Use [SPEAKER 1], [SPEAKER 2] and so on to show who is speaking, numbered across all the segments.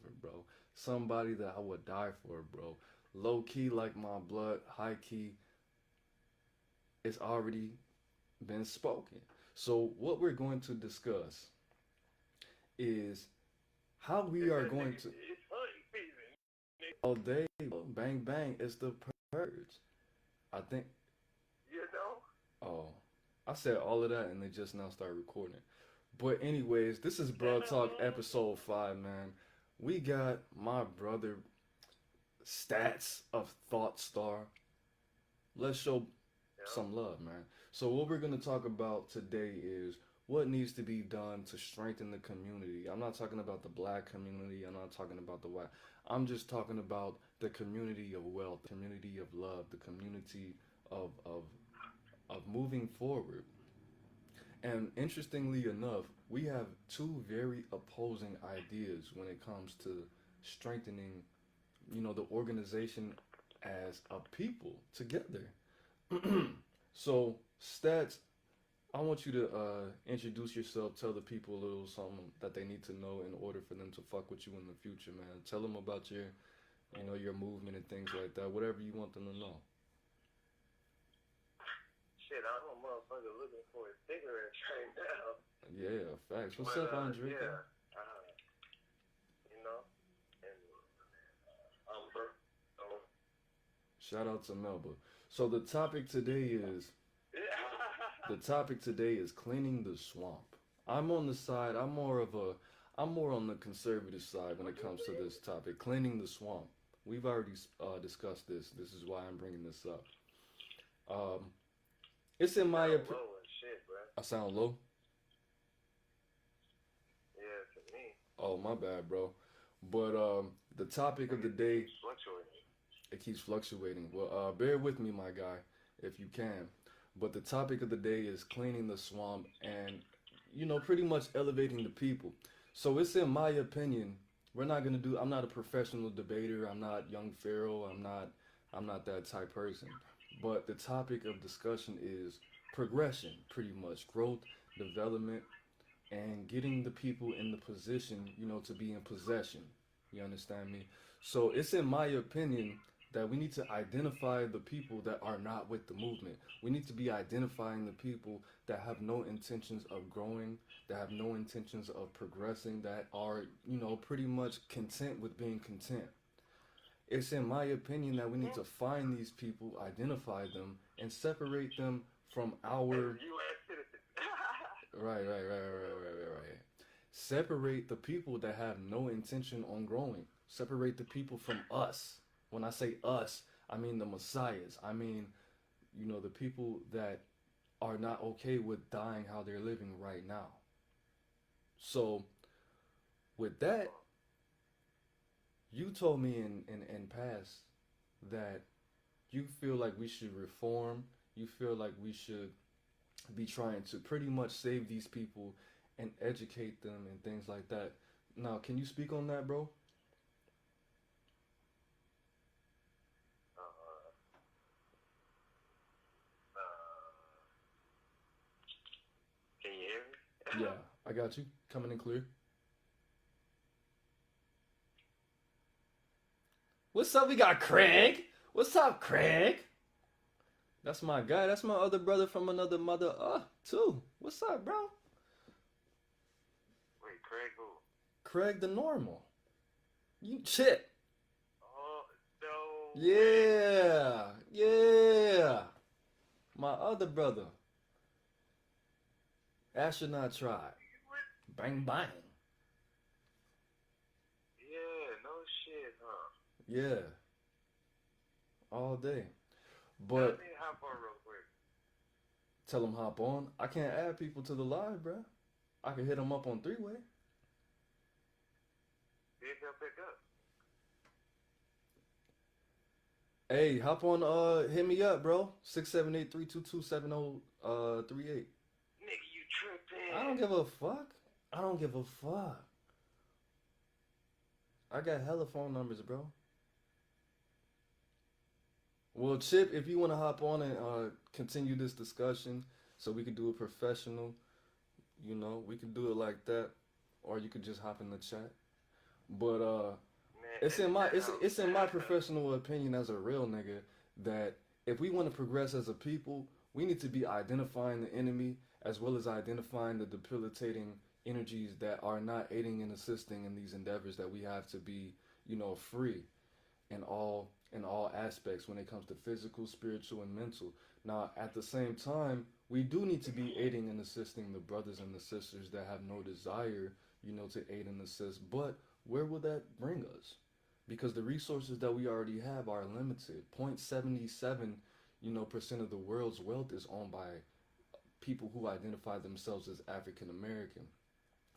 [SPEAKER 1] over, bro. Somebody that I would die for, bro. Low key like my blood, high key, it's already been spoken. So what we're going to discuss is how we are going to
[SPEAKER 2] It's hunting season.
[SPEAKER 1] all day, bang bang, it's the purge. I think
[SPEAKER 2] You know?
[SPEAKER 1] oh, I said all of that and they just now start recording. But anyways, this is Bro Talk episode 5, man. We got my brother Stats of Thought Star. Let's show
[SPEAKER 2] Yeah.
[SPEAKER 1] some love, man. So what we're gonna talk about today is what needs to be done to strengthen the community. I'm not talking about the black community. I'm not talking about the white. I'm just talking about the community of wealth, the community of love, the community of of of moving forward. And interestingly enough, we have two very opposing ideas when it comes to strengthening, the organization as a people together. So, Stats, I want you to introduce yourself. Tell the people a little something that they need to know in order for them to fuck with you in the future, man. Tell them about your movement and things like that. Whatever you want them to know.
[SPEAKER 2] Shit, I'm a motherfucker looking for a cigarette right now.
[SPEAKER 1] Yeah, facts. What's
[SPEAKER 2] But,
[SPEAKER 1] up, Andre?
[SPEAKER 2] yeah. You know? And I'm so.
[SPEAKER 1] Shout out to Melba. So the topic today is cleaning the swamp. I'm on the side. I'm more on the conservative side when it comes to this topic, cleaning the swamp. We've already discussed this. This is why I'm bringing this up. Um, it's in my opinion.
[SPEAKER 2] Low and shit, bro.
[SPEAKER 1] I sound low.
[SPEAKER 2] Yeah, to me.
[SPEAKER 1] Oh, my bad, bro. But the topic of the day,
[SPEAKER 2] It's fluctuating.
[SPEAKER 1] it keeps fluctuating. Well, bear with me, my guy, if you can. But the topic of the day is cleaning the swamp and, pretty much elevating the people. So it's in my opinion, I'm not a professional debater. I'm not Young Pharaoh. I'm not that type person. But the topic of discussion is progression, pretty much growth, development, and getting the people in the position, to be in possession. You understand me? So it's in my opinion that we need to identify the people that are not with the movement. We need to be identifying the people that have no intentions of growing, that have no intentions of progressing, that are, pretty much content with being content. It's in my opinion that we need to find these people, identify them, and separate them from our
[SPEAKER 2] U.S. citizen.
[SPEAKER 1] right. Separate the people that have no intention on growing. Separate the people from us. When I say us, I mean the messiahs. I mean, the people that are not okay with dying how they're living right now. So, with that, you told me in past that you feel like we should reform. You feel like we should be trying to pretty much save these people and educate them and things like that. Now, can you speak on that, bro?
[SPEAKER 2] Uh, uh, can you hear me?
[SPEAKER 1] Yeah, I got you. Coming in clear. What's up? We got Craig. What's up, Craig? That's my guy. That's my other brother from another mother, too. What's up, bro?
[SPEAKER 2] Wait, Craig who?
[SPEAKER 1] Craig the normal. You chip.
[SPEAKER 2] Oh, no.
[SPEAKER 1] Yeah. My other brother. Astronaut tribe. Bang bang.
[SPEAKER 2] Yeah, no shit, huh?
[SPEAKER 1] Yeah. All day.
[SPEAKER 2] Tell
[SPEAKER 1] But
[SPEAKER 2] me how far real quick.
[SPEAKER 1] tell them hop on. I can't add people to the live, bro. I can hit them up on three-way.
[SPEAKER 2] See if they'll pick up.
[SPEAKER 1] Hey, hop on, hit me up, bro. 678-322-7038.
[SPEAKER 2] Nigga, you tripping.
[SPEAKER 1] I don't give a fuck. I don't give a fuck. I got hella phone numbers, bro. Well, Chip, if you want to hop on and continue this discussion so we can do it professional, we can do it like that. Or you could just hop in the chat. But
[SPEAKER 2] Man,
[SPEAKER 1] it's in my
[SPEAKER 2] that
[SPEAKER 1] it's in my professional opinion as a real nigga that if we want to progress as a people, we need to be identifying the enemy as well as identifying the debilitating energies that are not aiding and assisting in these endeavors that we have to be, free in all aspects when it comes to physical, spiritual, and mental. Now, at the same time, we do need to be aiding and assisting the brothers and the sisters that have no desire, to aid and assist. But where will that bring us? Because the resources that we already have are limited. 0.77, percent of the world's wealth is owned by people who identify themselves as African American.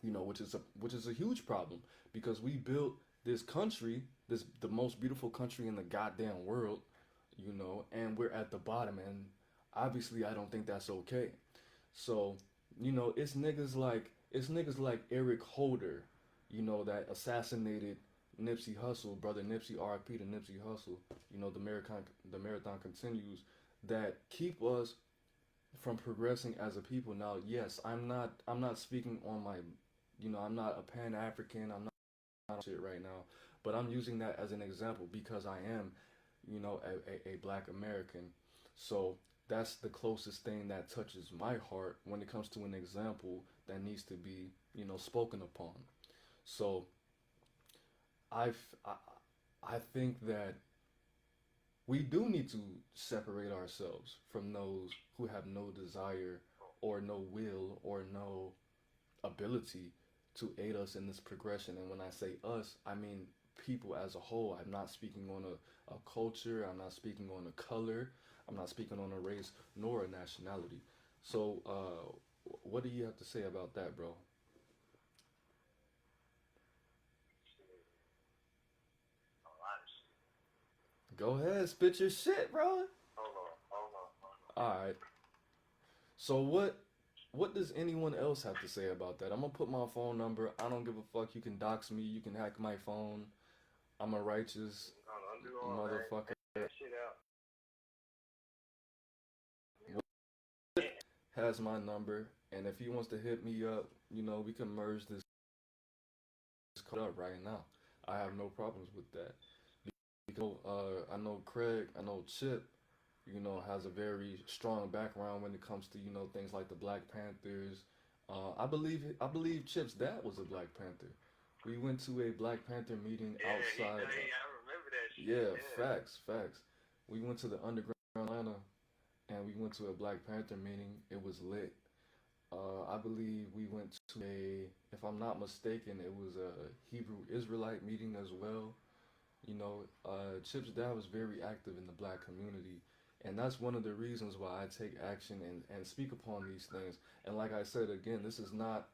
[SPEAKER 1] Which is a huge problem because we built this country, this the most beautiful country in the goddamn world, and we're at the bottom, and obviously I don't think that's okay. So, it's niggas like Eric Holder, that assassinated Nipsey Hussle, brother Nipsey, R.I.P. to Nipsey Hussle. The marathon continues that keep us from progressing as a people. Now, yes, I'm not speaking on my, I'm not a Pan African. I'm not shit right now, but I'm using that as an example because I am, a Black American. So that's the closest thing that touches my heart when it comes to an example that needs to be, spoken upon. So I, I, I think that we do need to separate ourselves from those who have no desire or no will or no ability to aid us in this progression. And when I say us, I mean people as a whole. I'm not speaking on a culture, I'm not speaking on a color, I'm not speaking on a race nor a nationality. So, what do you have to say about that, bro?
[SPEAKER 2] a lot of shit.
[SPEAKER 1] Go ahead, spit your shit, bro.
[SPEAKER 2] Hold on.
[SPEAKER 1] All right. So what does anyone else have to say about that? I'm gonna put my phone number. I don't give a fuck. You can dox me. You can hack my phone. I'm a righteous
[SPEAKER 2] Don't do all that.
[SPEAKER 1] motherfucker.
[SPEAKER 2] Take that shit out.
[SPEAKER 1] Has my number, and if he wants to hit me up, we can merge this code up right now. I have no problems with that. Because I know Craig, I know Chip, has a very strong background when it comes to things like the Black Panthers. I believe Chip's dad was a Black Panther. We went to a Black Panther meeting
[SPEAKER 2] Yeah,
[SPEAKER 1] outside.
[SPEAKER 2] I remember that shit.
[SPEAKER 1] Yeah,
[SPEAKER 2] Yeah.
[SPEAKER 1] facts. We went to the underground Atlanta, and we went to a Black Panther meeting. It was lit. I believe we went to if I'm not mistaken, it was a Hebrew Israelite meeting as well. Chip's dad was very active in the Black community, and that's one of the reasons why I take action and speak upon these things. And like I said again, this is not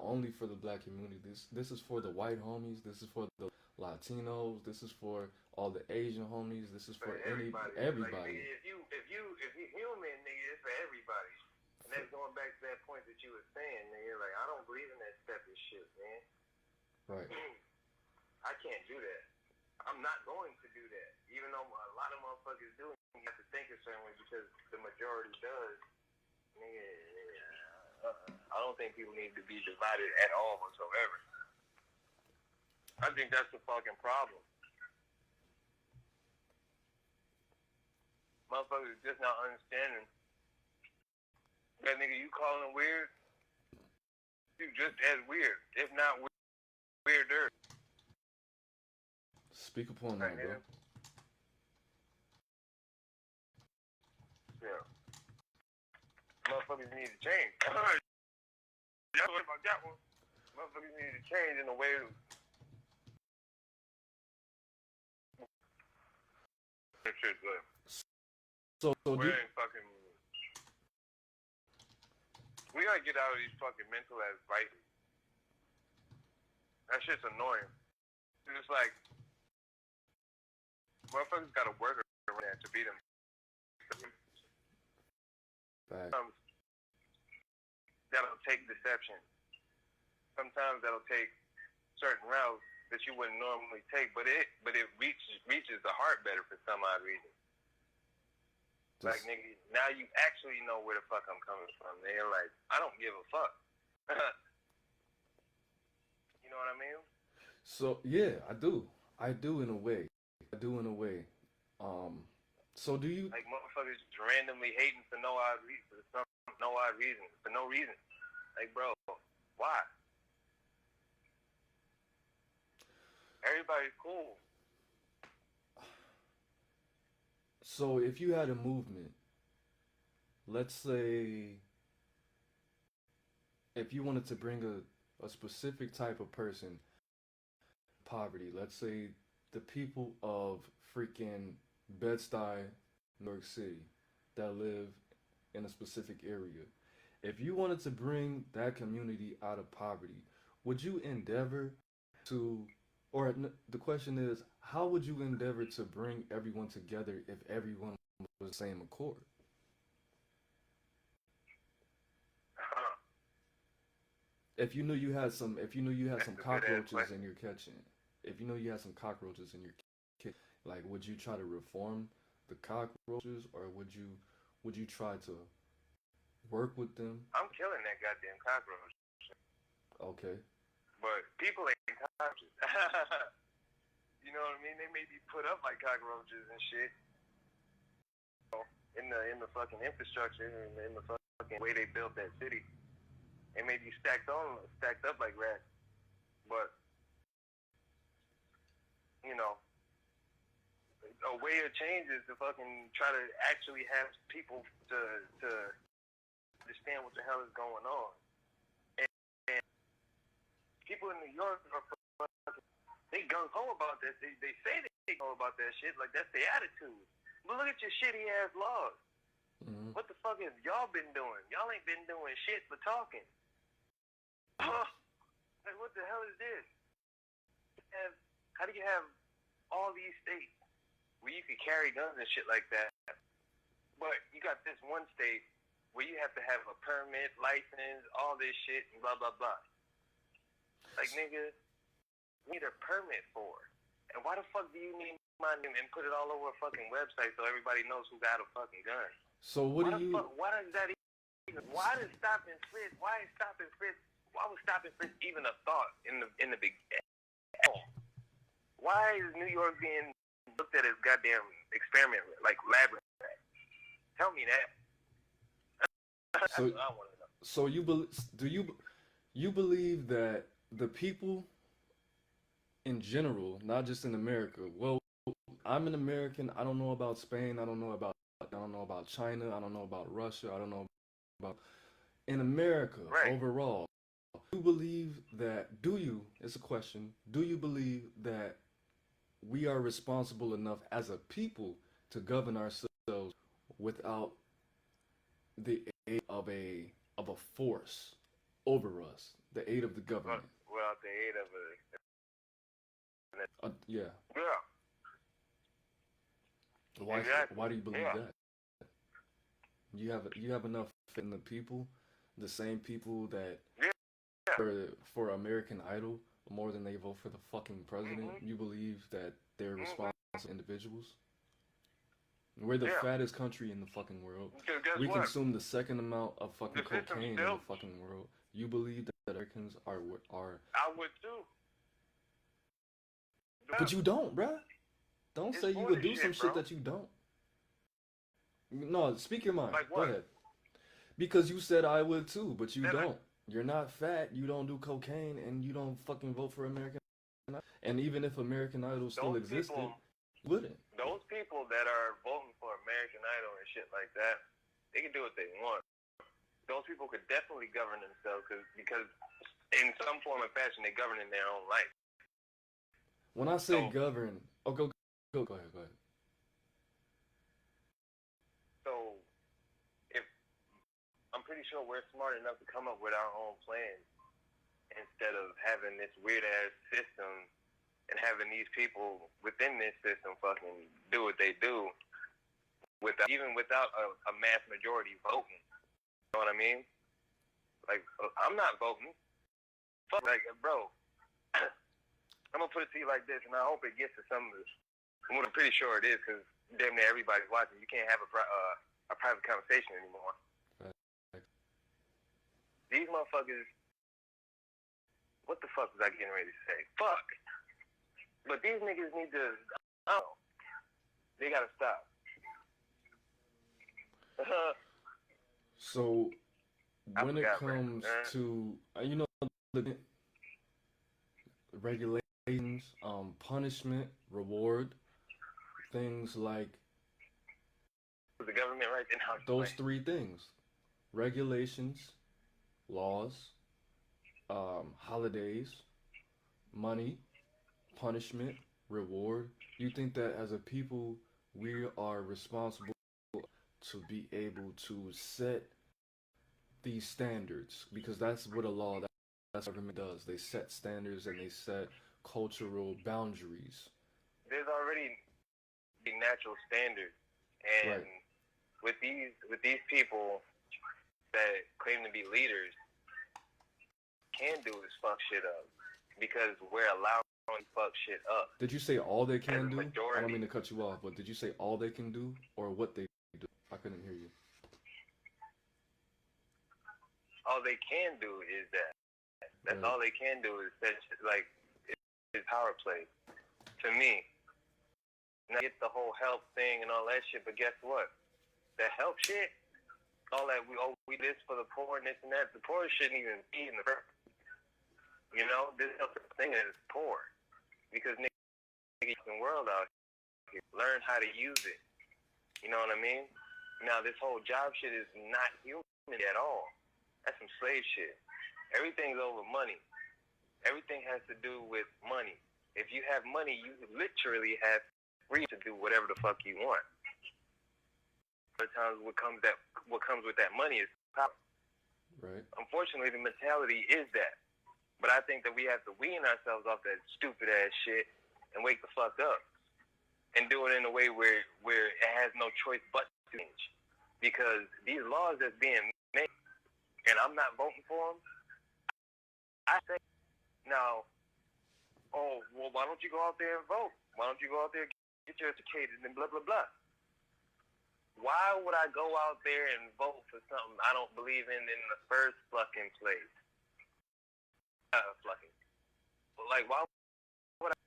[SPEAKER 1] only for the Black community. This is for the white homies. This is for the Latinos. This is for all the Asian homies. This is
[SPEAKER 2] For
[SPEAKER 1] for
[SPEAKER 2] everybody. Like,
[SPEAKER 1] everybody.
[SPEAKER 2] nigga, if you human, nigga, it's for everybody. And that's going back to that point that you were saying, nigga. Like, I don't believe in that stepping shit, man.
[SPEAKER 1] Right.
[SPEAKER 2] I can't do that. I'm not going to do that. Even though a lot of motherfuckers do, you have to think a certain way because the majority does. Nigga, I don't think people need to be divided at all whatsoever. I think that's the fucking problem. Motherfuckers just not understanding that nigga you calling weird, you just as weird, if not weirder.
[SPEAKER 1] Speak upon that, bro.
[SPEAKER 2] Yeah. Motherfuckers need to change. That's what about that one. Motherfuckers need to change in a way that shit good.
[SPEAKER 1] So
[SPEAKER 2] We ain't fucking. We gotta get out of these fucking mental ass vices. That shit's annoying. It's like motherfuckers gotta work around that to beat them. Sometimes that'll take deception. Sometimes that'll take certain routes that you wouldn't normally take, but it reaches the heart better for some odd reason. Like, nigga, now you actually know where the fuck I'm coming from. They're like, I don't give a fuck. You know what I mean?
[SPEAKER 1] So yeah, I do. I do in a way. I do in a way. Um, so do you?
[SPEAKER 2] Like motherfuckers just randomly hating for no odd reason, for some no odd reason, for no reason. Like, bro, why? Everybody's cool.
[SPEAKER 1] So if you had a movement, let's say if you wanted to bring a specific type of person poverty, let's say the people of freaking Bed-Stuy, New York City, that live in a specific area. If you wanted to bring that community out of poverty, would you endeavor to, or the question is, how would you endeavor to bring everyone together if everyone was the same accord? If you knew you had
[SPEAKER 2] That's
[SPEAKER 1] some
[SPEAKER 2] a good ass
[SPEAKER 1] cockroaches
[SPEAKER 2] question.
[SPEAKER 1] in your kitchen, if you know you had some cockroaches in your kitchen, like would you try to reform the cockroaches, or would you try to work with them?
[SPEAKER 2] I'm killing that goddamn cockroach.
[SPEAKER 1] Okay.
[SPEAKER 2] But people ain't cockroaches. You know what I mean? They may be put up like cockroaches and shit in the fucking infrastructure and in the fucking way they built that city. They may be stacked up like rats. But you know, a way of change is to fucking try to actually have people to understand what the hell is going on. And people in New York are fucking, they gung ho about that. They say they know about that shit. Like that's their attitude. But look at your shitty ass laws.
[SPEAKER 1] Mm-hmm.
[SPEAKER 2] What the fuck have y'all been doing? Y'all ain't been doing shit but talking. Like what the hell is this? How do you have all these states where you could carry guns and shit like that, but you got this one state where you have to have a permit, license, all this shit, and blah blah blah. Like nigga, you need a permit for it. And why the fuck do you need money and put it all over a fucking website so everybody knows who got a fucking gun?
[SPEAKER 1] So what do you?
[SPEAKER 2] Why does that even? Why does stop and frisk? Why is stop and frisk? Why was stop and frisk even a thought in the beginning? Why is New York being looked at as goddamn experiment like laboratory? Tell me that. That's
[SPEAKER 1] So
[SPEAKER 2] what I want to know.
[SPEAKER 1] so you believe that the people in general, not just in America? Well, I'm an American. I don't know about Spain. I don't know about China. I don't know about Russia. I don't know about in America
[SPEAKER 2] Right.
[SPEAKER 1] overall. Do you believe that? Do you? It's a question. Do you believe that we are responsible enough as a people to govern ourselves without the aid of a force over us, the aid of the government?
[SPEAKER 2] Without the aid of a
[SPEAKER 1] Yeah.
[SPEAKER 2] yeah. Exactly.
[SPEAKER 1] Why do you believe
[SPEAKER 2] Yeah.
[SPEAKER 1] that? You have enough faith in the people, the same people that
[SPEAKER 2] Yeah.
[SPEAKER 1] for American Idol more than they vote for the fucking president.
[SPEAKER 2] Mm-hmm.
[SPEAKER 1] You believe that they're
[SPEAKER 2] Mm-hmm.
[SPEAKER 1] responsible individuals? We're the
[SPEAKER 2] Yeah.
[SPEAKER 1] fattest country in the fucking world.
[SPEAKER 2] Because guess
[SPEAKER 1] We
[SPEAKER 2] what?
[SPEAKER 1] consume the second amount of fucking
[SPEAKER 2] The system
[SPEAKER 1] cocaine in
[SPEAKER 2] still.
[SPEAKER 1] the fucking world. You believe that Americans are
[SPEAKER 2] I would too.
[SPEAKER 1] but you don't, bruh. Don't
[SPEAKER 2] It's
[SPEAKER 1] say you would do
[SPEAKER 2] bullshit,
[SPEAKER 1] some shit
[SPEAKER 2] bro.
[SPEAKER 1] that you don't. No, speak your mind.
[SPEAKER 2] Like
[SPEAKER 1] Go
[SPEAKER 2] what?
[SPEAKER 1] ahead. Because you said I would too, but you
[SPEAKER 2] Then
[SPEAKER 1] don't. You're not fat, you don't do cocaine, and you don't fucking vote for American Idol. And even if American Idol still
[SPEAKER 2] Those
[SPEAKER 1] existed,
[SPEAKER 2] people-
[SPEAKER 1] you wouldn't.
[SPEAKER 2] Those people that are voting for American Idol and shit like that, they can do what they want. Those people could definitely govern themselves because in some form or fashion they govern in their own life.
[SPEAKER 1] When I say
[SPEAKER 2] So-
[SPEAKER 1] govern, oh go ahead.
[SPEAKER 2] So, if I'm pretty sure we're smart enough to come up with our own plans instead of having this weird ass system and having these people within this system fucking do what they do without a mass majority voting. You know what I mean? Like I'm not voting. Fuck, like bro, I'm gonna put it to you like this, and I hope it gets to some of this. I'm pretty sure it is because damn near everybody's watching. You can't have a private conversation anymore.
[SPEAKER 1] Right.
[SPEAKER 2] These motherfuckers. What the fuck was I getting ready to say? Fuck. But these niggas need to, they gotta stop.
[SPEAKER 1] So when it comes to the regulations, punishment, reward, things like
[SPEAKER 2] the government right now.
[SPEAKER 1] Those three things: regulations, laws, holidays, money, punishment, reward. You think that as a people we are responsible to be able to set these standards, because that's what a law, that's what government does. They set standards and they set cultural boundaries.
[SPEAKER 2] There's already a natural standard, and with these people that claim to be leaders, can do is fuck shit up, because we're allowing to fuck shit up.
[SPEAKER 1] Did you say all they can do?
[SPEAKER 2] Majority.
[SPEAKER 1] I don't mean to cut you off, but did you say all they can do or what they do? I couldn't hear you.
[SPEAKER 2] All they can do is that. That's all they can do is that, like, it's power play. To me, now get the whole help thing and all that shit, but guess what? That help shit, all that we this for the poor and this and that, the poor shouldn't even be in the first. You know, this thing is poor, because niggas in the world out here learn how to use it. You know what I mean? Now this whole job shit is not human at all. That's some slave shit. Everything's over money. Everything has to do with money. If you have money, you literally have free to do whatever the fuck you want. Sometimes what comes with that money is power.
[SPEAKER 1] Right.
[SPEAKER 2] Unfortunately, the mentality is that. But I think that we have to wean ourselves off that stupid ass shit and wake the fuck up, and do it in a way where it has no choice but to change. Because these laws that's being made, and I'm not voting for them, I say, now, oh, well, why don't you go out there and vote? Why don't you go out there and get your educated and blah, blah, blah? Why would I go out there and vote for something I don't believe in the first fucking place? Fucking. Like, why would I,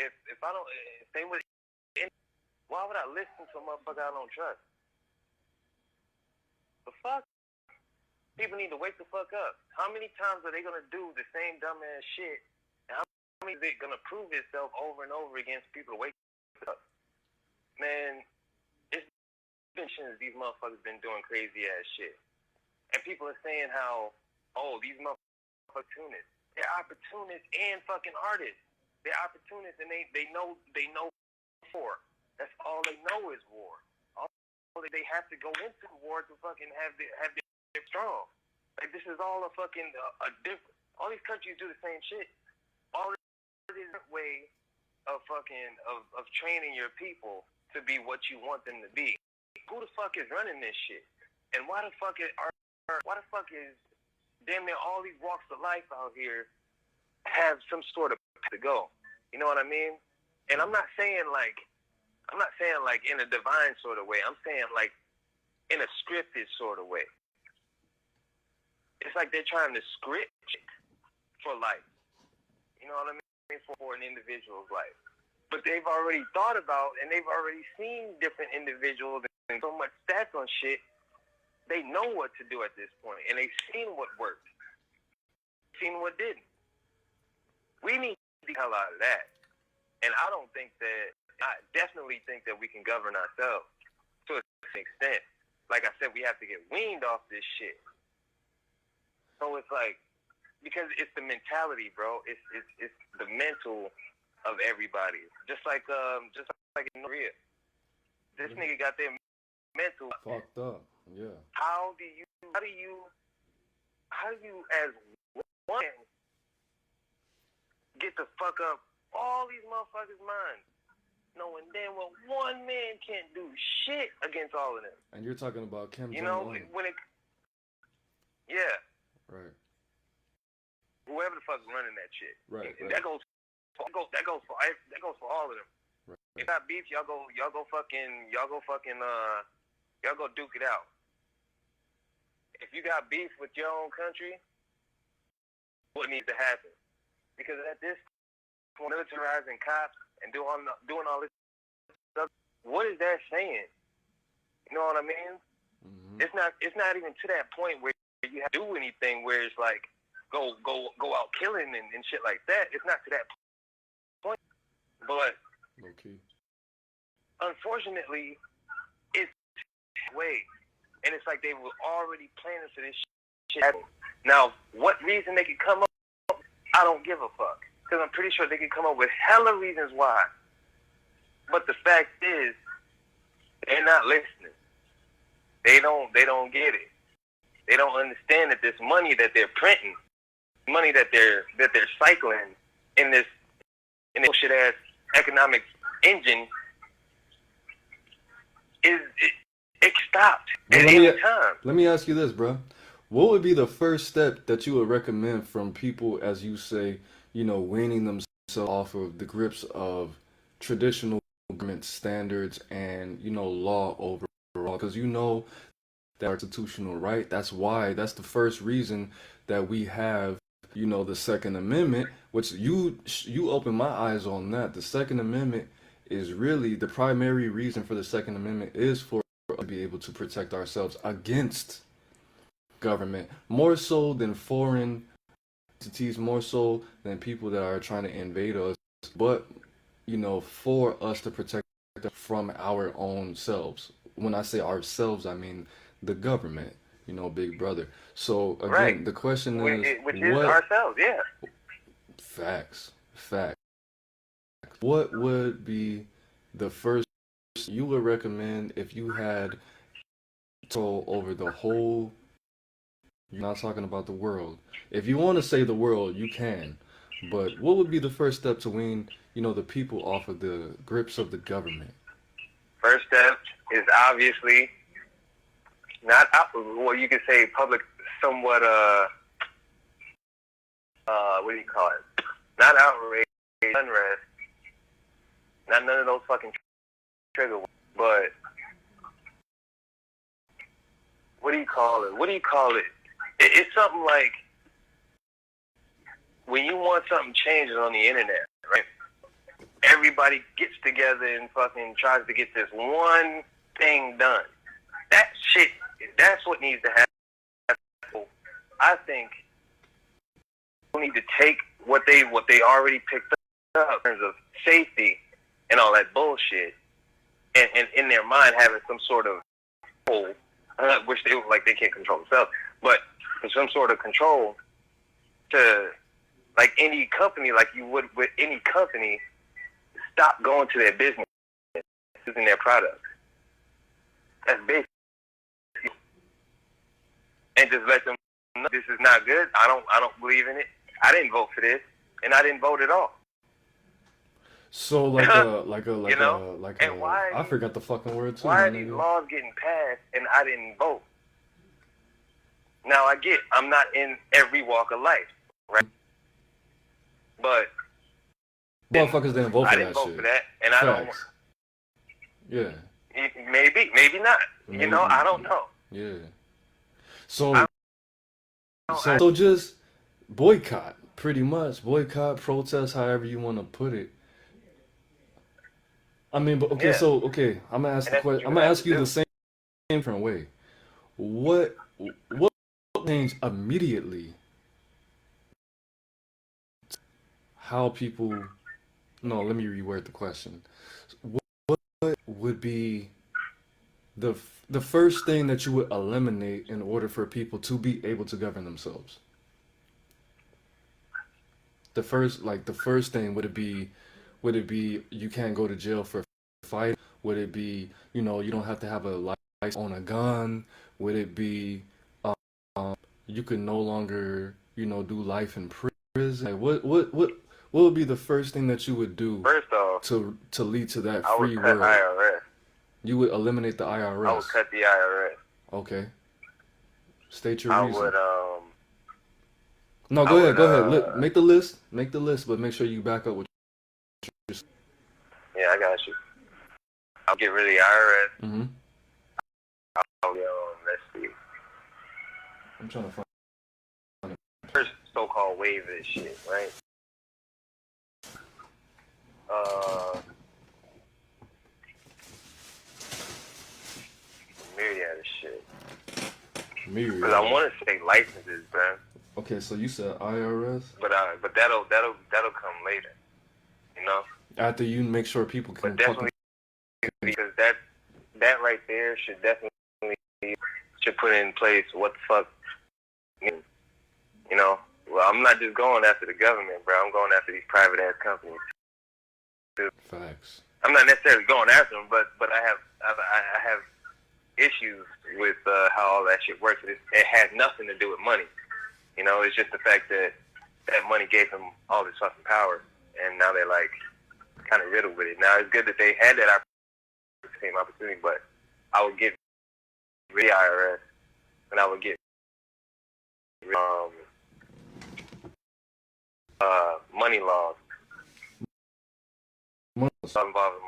[SPEAKER 2] if I don't, same with, why would I listen to a motherfucker I don't trust? The fuck? People need to wake the fuck up. How many times are they gonna do the same dumbass shit? And how many is it gonna prove itself over and over against people to wake up? Man, it's been since these motherfuckers been doing crazy ass shit. And people are saying how, oh, these motherfuckers are opportunists. They're opportunists and fucking artists. They're opportunists, and they know war. That's all they know is war. All they have to go into war to fucking have their strong. Like, this is all a fucking a different. All these countries do the same shit. All this different way of fucking of training your people to be what you want them to be. Who the fuck is running this shit? And why the fuck is damn near all these walks of life out here have some sort of to go? You know what I mean? And I'm not saying like in a divine sort of way. I'm saying like in a scripted sort of way. It's like they're trying to script it for life. You know what I mean? For an individual's life. But they've already thought about and they've already seen different individuals and so much stats on shit. They know what to do at this point, and they've seen what worked, seen what didn't. We need to get the hell out of that. And I definitely think that we can govern ourselves to a certain extent. Like I said, we have to get weaned off this shit. So it's like, because it's the mentality, bro. It's the mental of everybody. Just like in Korea. This nigga got their mental
[SPEAKER 1] fucked up. Yeah.
[SPEAKER 2] How do you as one get to fuck up all these motherfuckers' minds, knowing damn well one man can't do shit against all of them?
[SPEAKER 1] And you're talking about Kim Jong-un.
[SPEAKER 2] You know, yeah.
[SPEAKER 1] Right.
[SPEAKER 2] Whoever the fuck's running that shit.
[SPEAKER 1] Right.
[SPEAKER 2] And that goes for all of them.
[SPEAKER 1] Right.
[SPEAKER 2] If not beef, y'all go duke it out. If you got beef with your own country, what needs to happen? Because at this militarizing cops and doing all this stuff. What is that saying? You know what I mean?
[SPEAKER 1] Mm-hmm.
[SPEAKER 2] It's not even to that point where you have to do anything where it's like go out killing and shit like that. It's not to that point. But
[SPEAKER 1] okay.
[SPEAKER 2] Unfortunately, it's way, and it's like they were already planning for this shit. Now, what reason they could come up, I don't give a fuck, because I'm pretty sure they could come up with hella reasons why. But the fact is, they're not listening. They don't get it. They don't understand that this money that they're printing, money that they're cycling in this shit ass economic engine, it stopped at any time.
[SPEAKER 1] Let me ask you this, bro. What would be the first step that you would recommend from people, as you say, weaning themselves off of the grips of traditional government standards and, law overall? Because that constitutional right. That's the first reason that we have, the Second Amendment, which you open my eyes on that. The Second Amendment is really the primary reason for the Second Amendment is for us to be able to protect ourselves against government, more so than foreign entities, more so than people that are trying to invade us, but for us to protect them from our own selves. When I say ourselves, I mean the government, Big Brother. So again,
[SPEAKER 2] right.
[SPEAKER 1] The question is,
[SPEAKER 2] which is ourselves, yeah.
[SPEAKER 1] Facts. What would be the first you would recommend if you had control over the whole? You're not talking about the world. If you want to say the world, you can. But what would be the first step to wean, the people off of the grips of the government?
[SPEAKER 2] First step is obviously not, well, you could say public, somewhat, what do you call it? Not outrage, unrest, not none of those fucking trigger words, but what do you call it? It's something like when you want something changed on the internet, right? Everybody gets together and fucking tries to get this one thing done. That shit, that's what needs to happen. I think people need to take what they already picked up in terms of safety and all that bullshit, and in their mind having some sort of control, which they can't control themselves, but some sort of control to, like any company, like you would with any company, stop going to their business using their products. That's basic. And just let them know this is not good. I don't believe in it. I didn't vote for this, and I didn't vote at all.
[SPEAKER 1] So I forgot the fucking word too.
[SPEAKER 2] Why are these laws getting passed and I didn't vote? Now I get I'm not in every walk of life, right? But
[SPEAKER 1] motherfuckers didn't vote for that shit.
[SPEAKER 2] I didn't vote for that, and I don't.
[SPEAKER 1] Yeah.
[SPEAKER 2] Maybe not. Maybe. I don't know.
[SPEAKER 1] Yeah. So just boycott, pretty much. Boycott, protest, however you want to put it. I mean, but okay, yeah. I'm gonna ask the question. I'm gonna ask you the same different way. What changed immediately? How people? No, let me reword the question. What would be the first thing that you would eliminate in order for people to be able to govern themselves? The first thing, would it be you can't go to jail for fighting? Would it be, you don't have to have a license on a gun? Would it be you could no longer, do life in prison? Like what would be the first thing that you would do
[SPEAKER 2] first off,
[SPEAKER 1] to lead to that
[SPEAKER 2] I
[SPEAKER 1] free
[SPEAKER 2] would cut
[SPEAKER 1] world?
[SPEAKER 2] IRS.
[SPEAKER 1] You would eliminate the IRS.
[SPEAKER 2] I would cut the IRS.
[SPEAKER 1] Okay. State your reason.
[SPEAKER 2] I would
[SPEAKER 1] No, go ahead. Make the list, but make sure you back up with.
[SPEAKER 2] Yeah, I got you. I'll get rid of the IRS.
[SPEAKER 1] Mm-hmm.
[SPEAKER 2] Let's see.
[SPEAKER 1] I'm trying to find.
[SPEAKER 2] First, so-called waive this shit, right? Myriad of shit.
[SPEAKER 1] Myriad.
[SPEAKER 2] Because I want to say licenses, man.
[SPEAKER 1] Okay, so you said IRS?
[SPEAKER 2] But that'll come later. You know.
[SPEAKER 1] After you make sure people can
[SPEAKER 2] but definitely, because that right there should put in place what the fuck. You know. Well, I'm not just going after the government, bro. I'm going after these private ass companies.
[SPEAKER 1] Facts.
[SPEAKER 2] I'm not necessarily going after them, but I have issues with how all that shit works. It had nothing to do with money. You know, it's just the fact that money gave them all this fucking power, and now they're like kind of riddled with it. Now it's good that they had that same opportunity, but I would get rid of the IRS, and I would get money laws. Not involving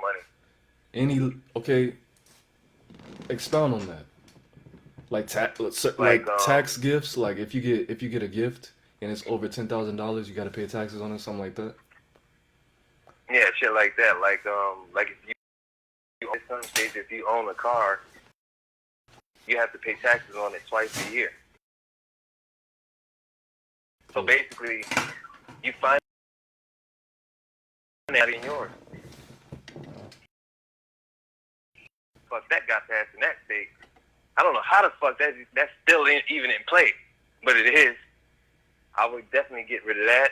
[SPEAKER 2] money.
[SPEAKER 1] Okay, expound on that. Like tax gifts. Like if you get a gift and it's over $10,000, you got to pay taxes on it, something like that.
[SPEAKER 2] Yeah, shit like that. Like if you in some states, if you own a car, you have to pay taxes on it twice a year. So basically, you find that in yours. Fuck, that got passed in that state. I don't know how the fuck that's still even in play, but it is. I would definitely get rid of that.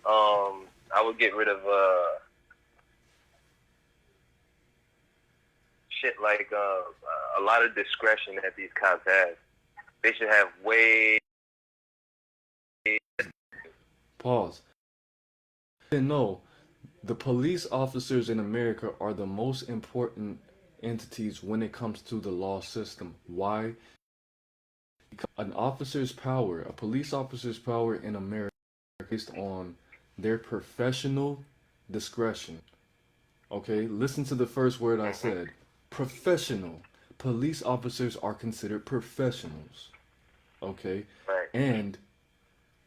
[SPEAKER 2] I would get rid of shit like a lot of discretion that these cops have. They should have way.
[SPEAKER 1] Pause. No, the police officers in America are the most important entities when it comes to the law system. Why? Because a police officer's power in America is based on their professional discretion. Okay, listen to the first word I said. Professional. Police officers are considered professionals. Okay?
[SPEAKER 2] Right.
[SPEAKER 1] And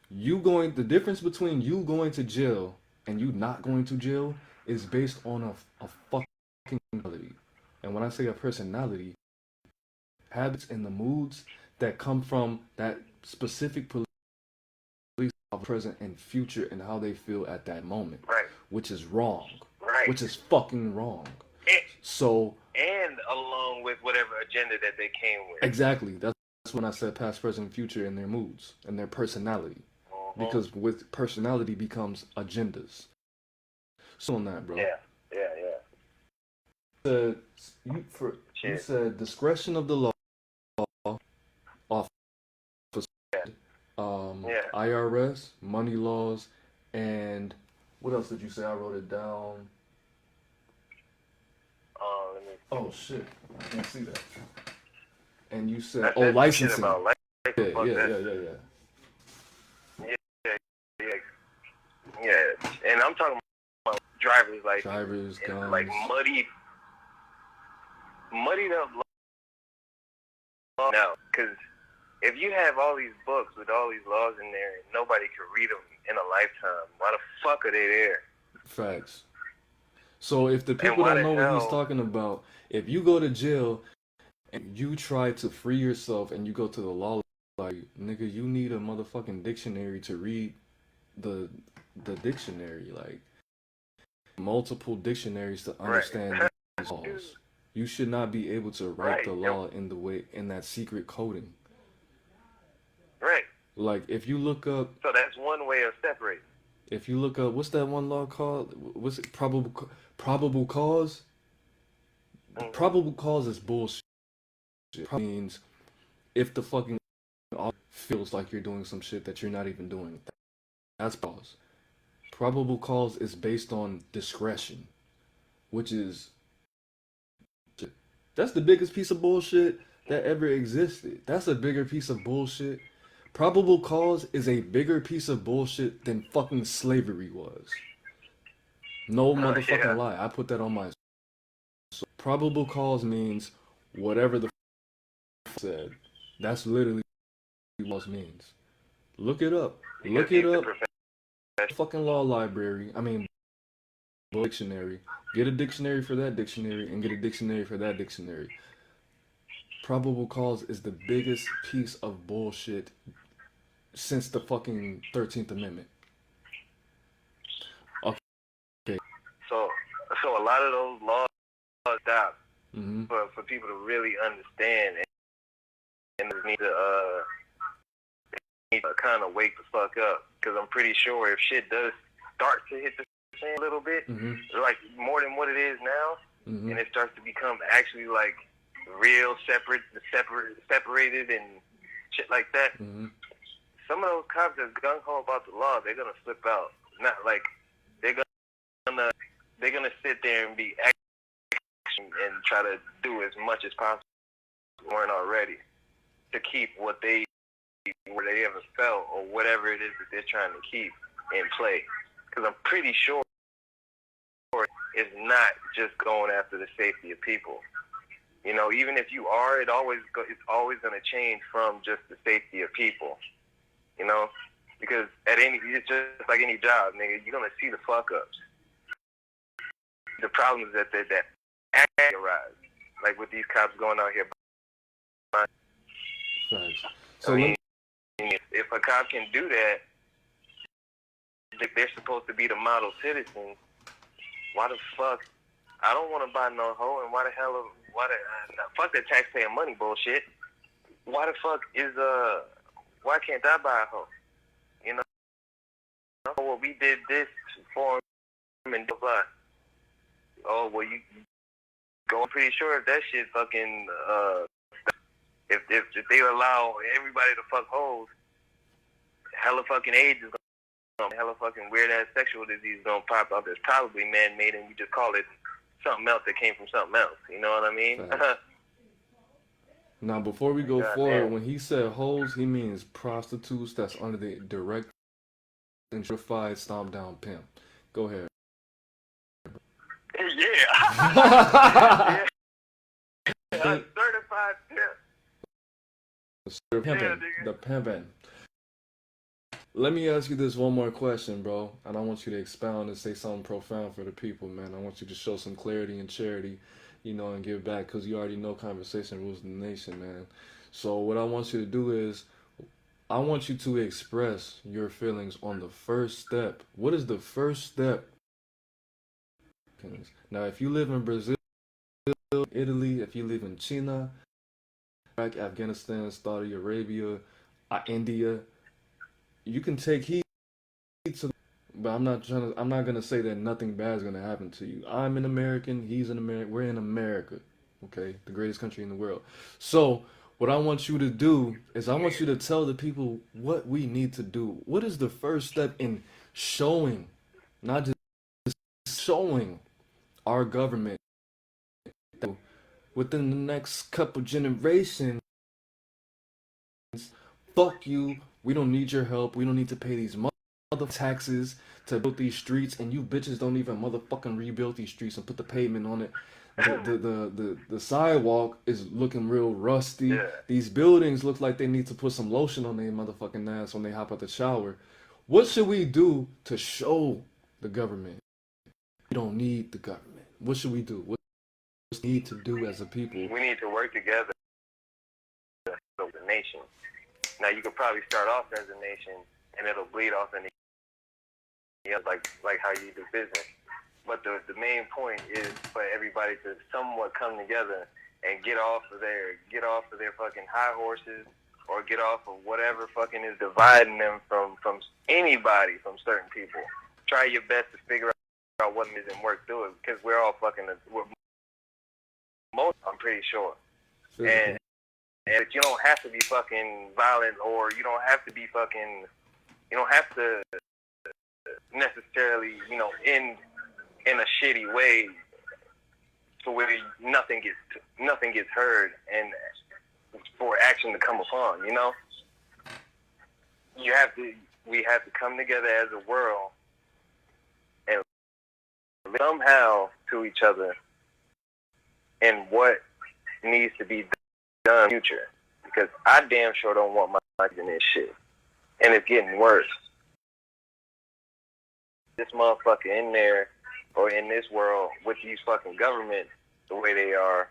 [SPEAKER 1] the difference between you going to jail and you not going to jail is based on a fucking personality. And when I say a personality, habits and the moods that come from that specific police officer, present and future, and how they feel at that moment.
[SPEAKER 2] Right.
[SPEAKER 1] Which is wrong.
[SPEAKER 2] Right.
[SPEAKER 1] Which is fucking wrong. And
[SPEAKER 2] along with whatever agenda that they came with.
[SPEAKER 1] Exactly. That's when I said past, present, future, and their moods and their personality. Because with personality becomes agendas. So on that, bro.
[SPEAKER 2] Yeah.
[SPEAKER 1] You said discretion of the law, office, IRS, money laws, and what else did you say? I wrote it down. Oh shit, I can't see that. And you said licensing.
[SPEAKER 2] Yeah, and I'm talking about driver's license.
[SPEAKER 1] Drivers, guns.
[SPEAKER 2] Like muddied up law now. Because if you have all these books with all these laws in there and nobody can read them in a lifetime, why the fuck are they there?
[SPEAKER 1] Facts. So if the people don't know what he's talking about, if you go to jail and you try to free yourself and you go to the law, like, nigga, you need a motherfucking dictionary to read the dictionary, like multiple dictionaries to understand these laws. You should not be able to write the law in that secret coding.
[SPEAKER 2] Right.
[SPEAKER 1] Like if you look up.
[SPEAKER 2] So that's one way of separating.
[SPEAKER 1] If you look up, what's that one law called? What's it? Probable cause. Mm-hmm. Probable cause is bullshit. It means if the fucking feels like you're doing some shit that you're not even doing. That's cause. Probable cause is based on discretion, which is that's the biggest piece of bullshit that ever existed. That's a bigger piece of bullshit. Probable cause is a bigger piece of bullshit than fucking slavery was. No motherfucking lie. I put that on my. So probable cause means whatever the said. That's literally what it means. Look it up. Look it up. Fucking law library. I mean, dictionary, get a dictionary for that dictionary, and get a dictionary for that dictionary. Probable cause is the biggest piece of bullshit since the fucking 13th Amendment. Okay.
[SPEAKER 2] So a lot of those laws stop
[SPEAKER 1] Mm-hmm.
[SPEAKER 2] for people to really understand and need to kind of wake the fuck up, because I'm pretty sure if shit does start to hit the fan a little bit,
[SPEAKER 1] Mm-hmm.
[SPEAKER 2] like more than what it is now,
[SPEAKER 1] Mm-hmm.
[SPEAKER 2] and it starts to become actually like real separated and shit like that.
[SPEAKER 1] Mm-hmm.
[SPEAKER 2] Some of those cops that's gung ho about the law, they're gonna slip out. Not like they're gonna sit there and be action and try to do as much as possible weren't already to keep what they where they ever felt or whatever it is that they're trying to keep in play. Because I'm pretty sure it's not just going after the safety of people. You know, even if you are, it's always going to change from just the safety of people. You know, because it's just like any job, nigga. You're gonna see the fuck ups, the problems that actually arise, like with these cops going out here.
[SPEAKER 1] Facts. So
[SPEAKER 2] I mean, if a cop can do that, they're supposed to be the model citizens. Why the fuck? I don't want to buy no hoe, and why fuck that taxpayer money bullshit. Why the fuck why can't I buy a hoe? You know, well, we did this for him and blah blah. Oh, well, you go. I'm pretty sure if that shit fucking if they allow everybody to fuck hoes, hella fucking AIDS is gonna hella fucking weird ass sexual disease is gonna pop up that's probably man made, and we just call it something else that came from something else. You know what I mean?
[SPEAKER 1] Now, before we go
[SPEAKER 2] God
[SPEAKER 1] forward,
[SPEAKER 2] damn.
[SPEAKER 1] when he said hoes, he means prostitutes that's under the direct and certified stomp down pimp. Go ahead.
[SPEAKER 2] Yeah. A certified pimp.
[SPEAKER 1] The pimpin'. The pimpin'. Let me ask you this one more question, bro. And I want you to expound and say something profound for the people, man. I want you to show some clarity and charity, you know, and give back, because you already know conversation rules the nation, man. So what I want you to do is, I want you to express your feelings on the first step. What is the first step? Now, if you live in Brazil, Italy, if you live in China, Iraq, Afghanistan, Saudi Arabia, India, you can take heed to, but I'm not gonna say that nothing bad is gonna happen to you. I'm an American, he's an American, we're in America, okay, the greatest country in the world. So what I want you to do is I want you to tell the people what we need to do. What is the first step in showing, not just showing our government that within the next couple generations, fuck you, we don't need your help, we don't need to pay these mother taxes to build these streets, and you bitches don't even motherfucking rebuild these streets and put the pavement on it. The sidewalk is looking real rusty.
[SPEAKER 2] Yeah.
[SPEAKER 1] These buildings look like they need to put some lotion on their motherfucking ass when they hop out the shower. What should we do to show the government we don't need the government? What should we do? What do we need to do as a people?
[SPEAKER 2] We need to work together as a nation. Now, you could probably start off as a nation, and it'll bleed off into like how you do business. But the main point is for everybody to somewhat come together and get off of their fucking high horses, or get off of whatever fucking is dividing them from anybody, from certain people. Try your best to figure out what it is and work through it, because we're all fucking, most, I'm pretty sure. And you don't have to be fucking violent, or you don't have to be fucking, you don't have to necessarily, you know, in a shitty way to where nothing gets heard and for action to come upon, you know? We have to come together as a world and somehow to each other and what needs to be done in the future. Because I damn sure don't want my life in this shit. And it's getting worse. This motherfucker in there or in this world with these fucking governments the way they are,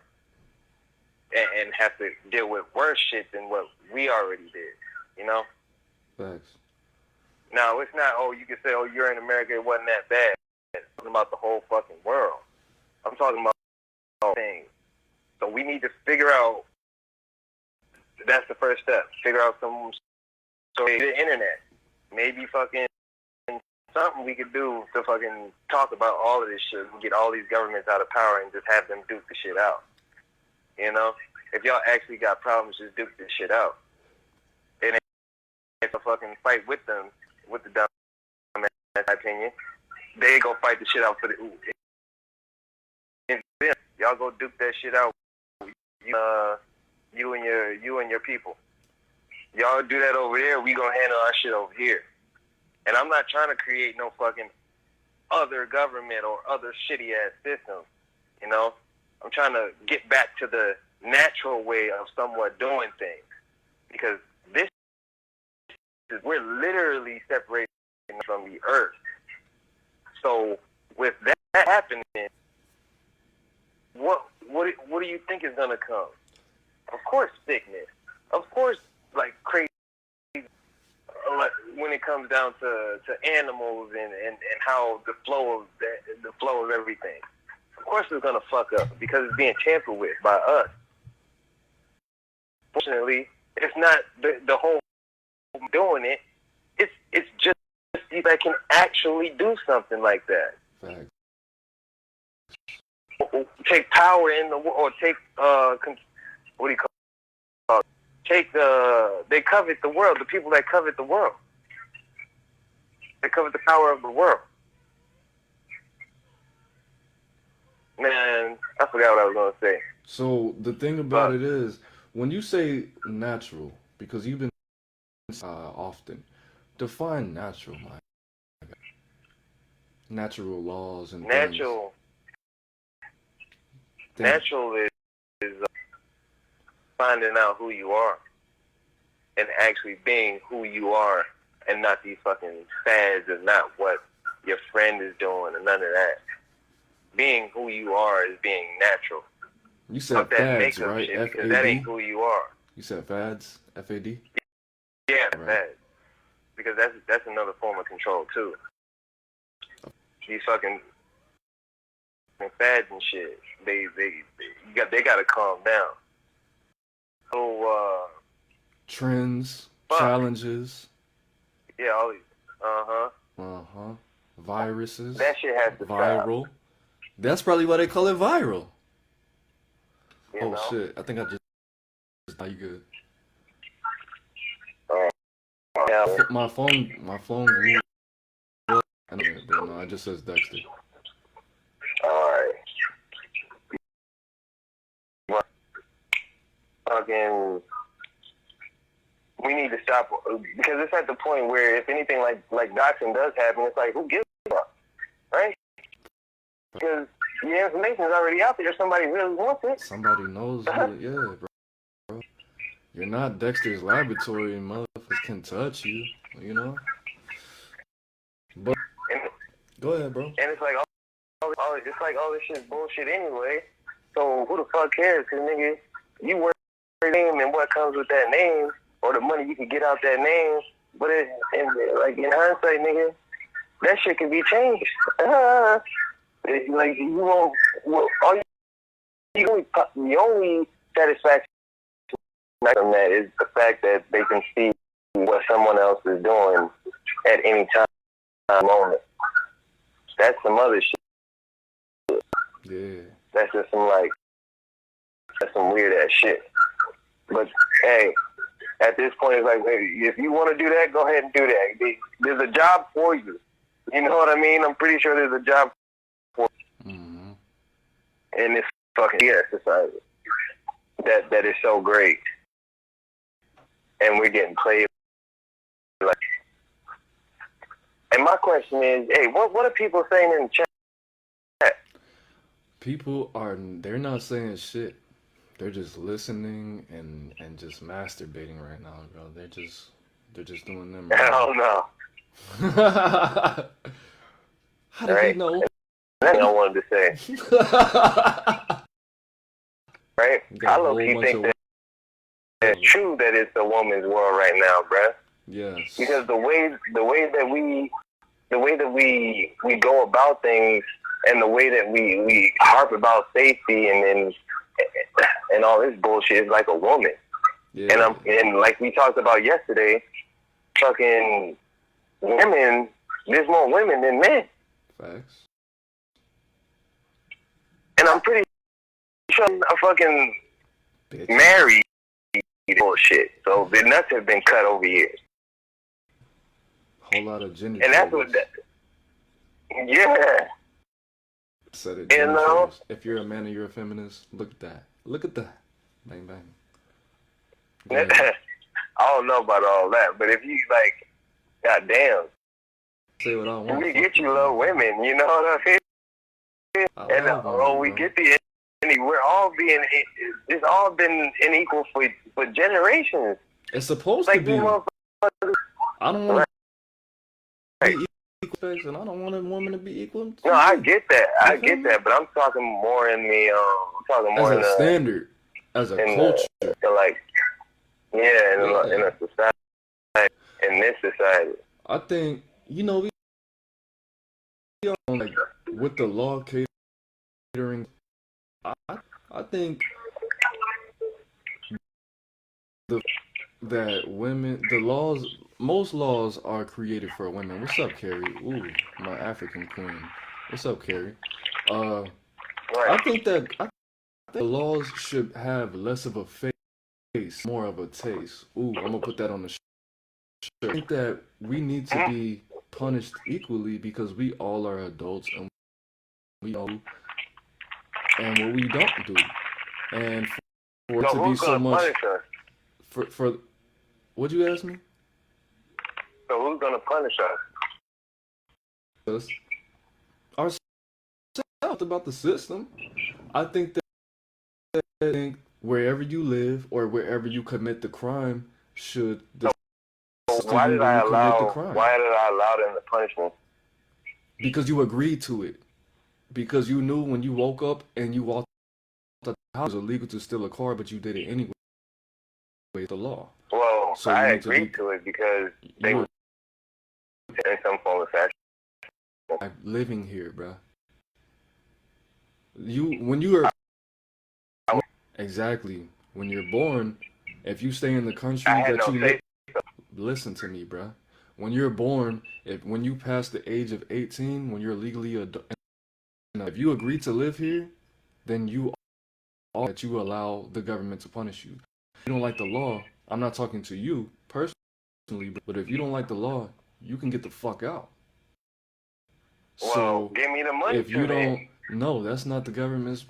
[SPEAKER 2] and have to deal with worse shit than what we already did, you know?
[SPEAKER 1] Facts.
[SPEAKER 2] Now, it's not, oh, you can say, oh, you're in America, it wasn't that bad. I'm talking about the whole fucking world. I'm talking about all things. So we need to figure out, that's the first step, figure out some, so the internet, maybe fucking something we could do to fucking talk about all of this shit and get all these governments out of power and just have them duke the shit out. You know? If y'all actually got problems, just duke this shit out. And if I fucking fight with them, with the dumb, in my opinion, they go fight the shit out for the, y'all go duke that shit out. You and your people. Y'all do that over there, we gonna handle our shit over here. And I'm not trying to create no fucking other government or other shitty ass systems, you know? I'm trying to get back to the natural way of somewhat doing things. Because this is, we're literally separated from the earth. So with that happening, what do you think is gonna come? Of course sickness. Of course like crazy, when it comes down to animals and how the flow of everything. Of course it's gonna fuck up because it's being tampered with by us. Fortunately, it's not the whole doing it. It's just people that can actually do something like that.
[SPEAKER 1] Facts.
[SPEAKER 2] Take power in the or take what do you call it? Take they covet the world. The people that covet the world. They covet the power of the world. Man, I forgot what I was gonna say.
[SPEAKER 1] So the thing about it is, when you say natural, because you've been often, define natural, my guy. Natural laws and
[SPEAKER 2] natural.
[SPEAKER 1] Things.
[SPEAKER 2] Natural is finding out who you are and actually being who you are, and not these fucking fads and not what your friend is doing and none of that. Being who you are is being natural.
[SPEAKER 1] You said fads, right?
[SPEAKER 2] Shit, because that ain't who you are.
[SPEAKER 1] You said fads? F-A-D?
[SPEAKER 2] Yeah,
[SPEAKER 1] right.
[SPEAKER 2] fads. Because that's another form of control too. These fucking fads and shit, they gotta calm down. So
[SPEAKER 1] trends, challenges.
[SPEAKER 2] Yeah, all these.
[SPEAKER 1] Viruses.
[SPEAKER 2] That shit has to
[SPEAKER 1] viral. Stop. That's probably why they call it viral.
[SPEAKER 2] You know?
[SPEAKER 1] Shit! I think I just. Are you good?
[SPEAKER 2] Yeah.
[SPEAKER 1] My phone. But no, it just says Dexter.
[SPEAKER 2] Alright. Fucking. We need to stop because it's at the point where if anything like doxing does happen, it's like who gives a fuck, right? Because the information is already out there. Somebody really wants it.
[SPEAKER 1] Somebody knows it. Yeah, bro. You're not Dexter's laboratory, and motherfuckers can touch you. You know. But go ahead, bro.
[SPEAKER 2] And it's like all this shit is bullshit anyway. So who the fuck cares? Cause nigga, you work your name and what comes with that name, or the money you can get out that name. But in hindsight, nigga, that shit can be changed. Like you won't. Well, the only satisfaction from that is the fact that they can see what someone else is doing at any time, moment. That's some other shit.
[SPEAKER 1] Yeah.
[SPEAKER 2] That's just that's some weird ass shit. But hey, at this point, it's like, if you want to do that, go ahead and do that. There's a job for you. You know what I mean? I'm pretty sure there's a job for you in this fucking society that is so great, and we're getting played. And my question is, hey, what are people saying in the chat?
[SPEAKER 1] They're not saying shit. They're just listening and just masturbating right now, bro. They're just doing them. Right
[SPEAKER 2] Hell no.
[SPEAKER 1] How did he know?
[SPEAKER 2] thing I wanted to say. Right? I low-key think that it's true that it's a woman's world right now, bruh.
[SPEAKER 1] Yes.
[SPEAKER 2] Because the way that we go about things, and the way that we harp about safety and all this bullshit is like a woman. Yeah. And like we talked about yesterday, fucking women, there's more women than men.
[SPEAKER 1] Facts.
[SPEAKER 2] And I'm pretty sure I'm fucking married bullshit. So the nuts have been cut over years.
[SPEAKER 1] Whole lot of gender.
[SPEAKER 2] And that's what that, yeah.
[SPEAKER 1] Said it. You know? If you're a man and you're a feminist, look at that. Look at that. Bang bang.
[SPEAKER 2] I don't know about all that, but if you like, goddamn.
[SPEAKER 1] Say what I want.
[SPEAKER 2] We get you little women, you know what I mean? And when we get the we're all being, it's all been unequal for generations.
[SPEAKER 1] It's supposed to be. I don't want to be equal, and I don't want a woman to be equal.
[SPEAKER 2] No, I get that. I get that, but I'm talking more in the,
[SPEAKER 1] as a standard, as a culture.
[SPEAKER 2] Like, yeah, in a society, in this society.
[SPEAKER 1] I think, you know, we like with the law catering. I think that women, most laws are created for women. What's up, Carrie? Ooh, my African queen. What's up, Carrie? I think that the laws should have less of a face, more of a taste. Ooh, I'm gonna put that on the shirt. I think that we need to be punished equally because we all are adults and we know and what we don't do. And for it to be so much for what'd you ask me?
[SPEAKER 2] So who's gonna punish us?
[SPEAKER 1] Ourselves about the system. I think that wherever you live or wherever you commit the crime should
[SPEAKER 2] why did I allow them to punish me?
[SPEAKER 1] Because you agreed to it. Because you knew when you woke up and you walked out the house, it was illegal to steal a car, but you did it anyway. The law.
[SPEAKER 2] Well, so I agreed to it because they were in some form of fashion.
[SPEAKER 1] I'm living here, bro. When you are exactly when you're born, if you stay in the country that you live, listen to me, bro. When you're born, when you pass the age of 18, when you're legally adult, if you agree to live here, then you allow the government to punish you. If you don't like the law, I'm not talking to you personally, but if you don't like the law, you can get the fuck out.
[SPEAKER 2] Well,
[SPEAKER 1] so
[SPEAKER 2] give me the money.
[SPEAKER 1] If you don't, no, that's not the government's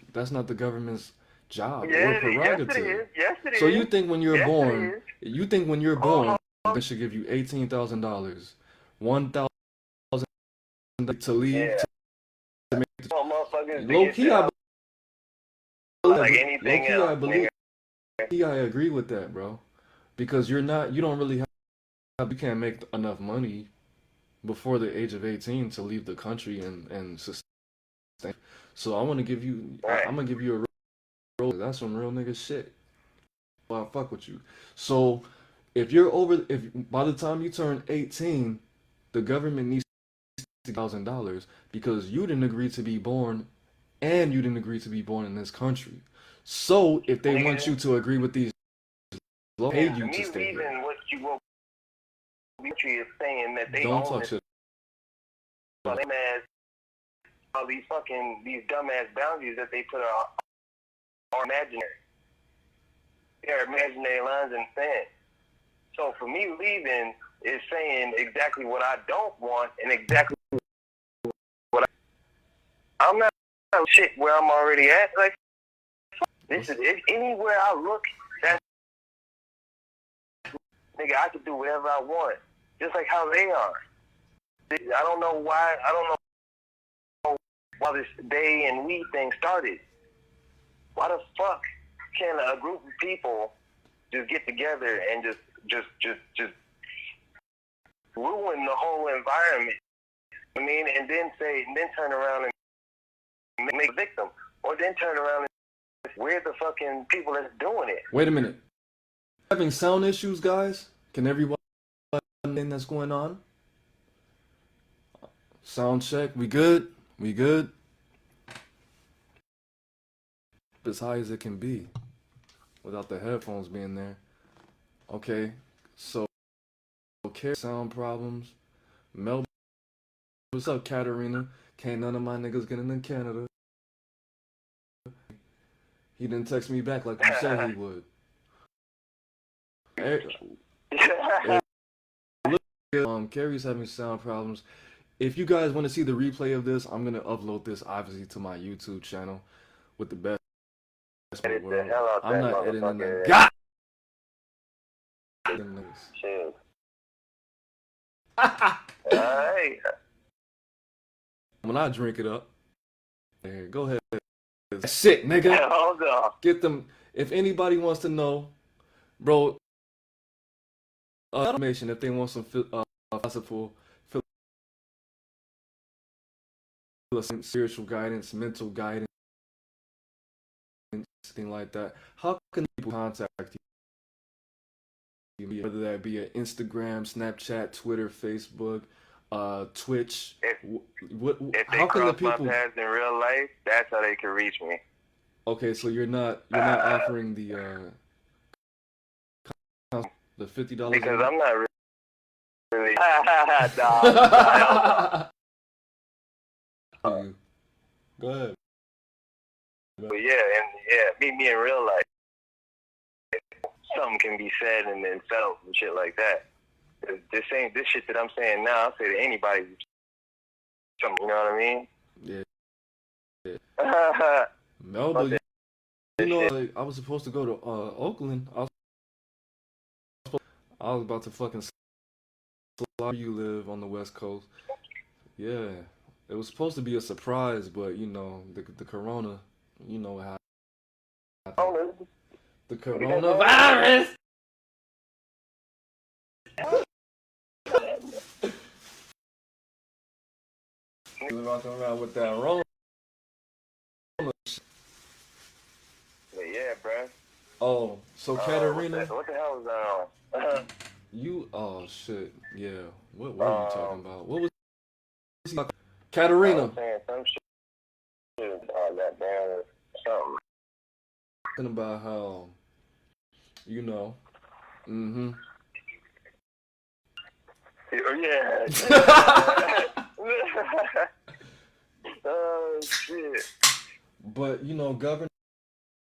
[SPEAKER 1] job or prerogative.
[SPEAKER 2] Yes, it is.
[SPEAKER 1] So you think when you're born, they should give you $18,000, $1,000 to leave.
[SPEAKER 2] Yeah.
[SPEAKER 1] To make
[SPEAKER 2] the
[SPEAKER 1] low key,
[SPEAKER 2] like anything else.
[SPEAKER 1] I believe. I agree with that, bro. Because you don't really you can't make enough money before the age of 18 to leave the country and sustain. So I'm gonna give you a real, that's some real nigga shit. Well, I fuck with you. So if by the time you turn 18, the government needs $60,000 because you didn't agree to be born and you didn't agree to be born in this country. So if they want you to agree with these laws, pay you to stay here.
[SPEAKER 2] What is saying that they
[SPEAKER 1] don't talk shit.
[SPEAKER 2] All these dumbass boundaries that they put are imaginary. They're imaginary lines in sand. So for me, leaving is saying exactly what I don't want and exactly what I'm not shit where I'm already at. Like, this is anywhere I look, that's nigga, I can do whatever I want. Just like how they are. I don't know why this they and we thing started. Why the fuck can a group of people just get together and just ruin the whole environment? I mean, and then turn around and make a victim, or then turn around and we're the fucking people that's doing it.
[SPEAKER 1] Wait a minute. Having sound issues, guys? Can everybody understand that's going on? Sound check. We good? We good? As high as it can be without the headphones being there. Okay. So, okay, sound problems. Melbourne. What's up, Katarina? Can't none of my niggas get into Canada. He didn't text me back like you said he would. Carrie's having sound problems. If you guys want to see the replay of this, I'm gonna upload this obviously to my YouTube channel with the best.
[SPEAKER 2] Edit the hell out
[SPEAKER 1] I'm
[SPEAKER 2] that
[SPEAKER 1] not editing
[SPEAKER 2] motherfucker.
[SPEAKER 1] that.
[SPEAKER 2] Shit. Alright.
[SPEAKER 1] When I drink it up, there, go ahead. Shit, nigga.
[SPEAKER 2] Hold on.
[SPEAKER 1] Get them. If anybody wants to know, bro, information. If they want some philosophical, spiritual guidance, mental guidance, thing like that, how can people contact you? Whether that be at Instagram, Snapchat, Twitter, Facebook, Twitch.
[SPEAKER 2] If they
[SPEAKER 1] how can the
[SPEAKER 2] cross my
[SPEAKER 1] people?
[SPEAKER 2] paths in real life, that's how they can reach me.
[SPEAKER 1] Okay, so you're not offering the $50
[SPEAKER 2] because I'm not really.
[SPEAKER 1] Go ahead.
[SPEAKER 2] But meet me in real life. Something can be said and then felt and shit like that. This shit that I'm saying now. I'll say to anybody. Something, you know what I mean?
[SPEAKER 1] Yeah. Melbourne. You know, like, I was supposed to go to Oakland. I was about to fucking slide you live on the West Coast. Yeah. It was supposed to be a surprise, but you know, the corona, you know how the coronavirus. Walking around with that Rona.
[SPEAKER 2] But yeah, bruh.
[SPEAKER 1] Oh, so Katarina.
[SPEAKER 2] What the hell was that on?
[SPEAKER 1] You, oh shit, yeah. What were you talking about? What was Katarina?
[SPEAKER 2] I was saying some shit about that damn something.
[SPEAKER 1] Talking about how, you know,
[SPEAKER 2] Yeah. Oh shit.
[SPEAKER 1] But you know, governor.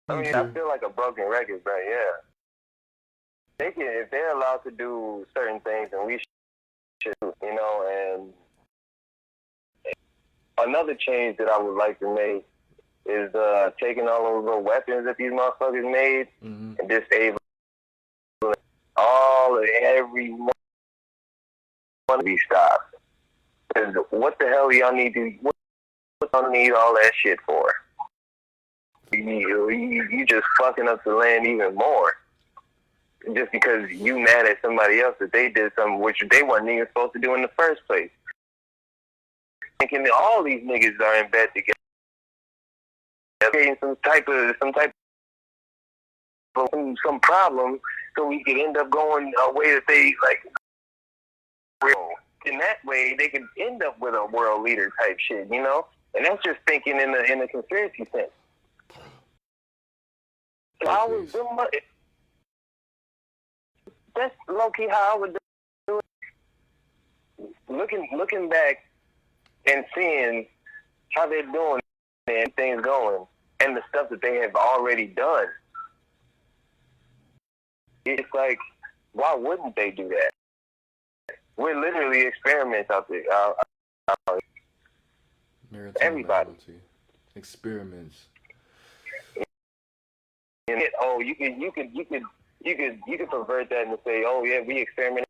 [SPEAKER 2] I mean, I feel like a broken record, but yeah. They can, if they're allowed to do certain things, and we should, you know. And another change that I would like to make is taking all those little weapons that these motherfuckers made and disabling all of every one of these stops. Because what the hell y'all need to? What y'all need all that shit for? You just fucking up the land even more. Just because you mad at somebody else that they did something which they weren't even supposed to do in the first place. Thinking that all these niggas are in bed together, creating some type of some problem, so we could end up going a way that they like. In that way, they could end up with a world leader type shit, you know. And that's just thinking in a conspiracy sense. So I was doing that's low key how I would do it. Looking back and seeing how they're doing and things going and the stuff that they have already done. It's like, why wouldn't they do that? We're literally experiments out there. Everybody.
[SPEAKER 1] Experiments.
[SPEAKER 2] And you could pervert that and say, oh yeah, we experiment,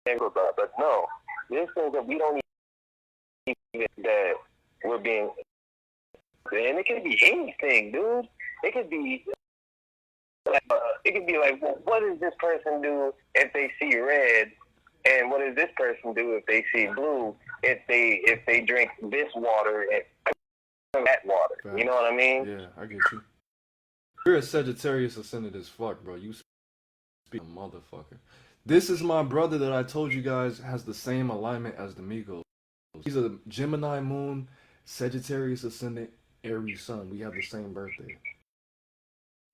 [SPEAKER 2] but no, there's things that we don't even that we're being, and it could be anything, dude. It could be like, well, what does this person do if they see red, and what does this person do if they see blue? If they drink this water, and that water.
[SPEAKER 1] Facts.
[SPEAKER 2] You know what I mean?
[SPEAKER 1] Yeah, I get you. You're a Sagittarius ascendant as fuck, bro. You speak a motherfucker. This is my brother that I told you guys has the same alignment as the Migos. He's a Gemini moon, Sagittarius ascendant, Aries sun. We have the same birthday.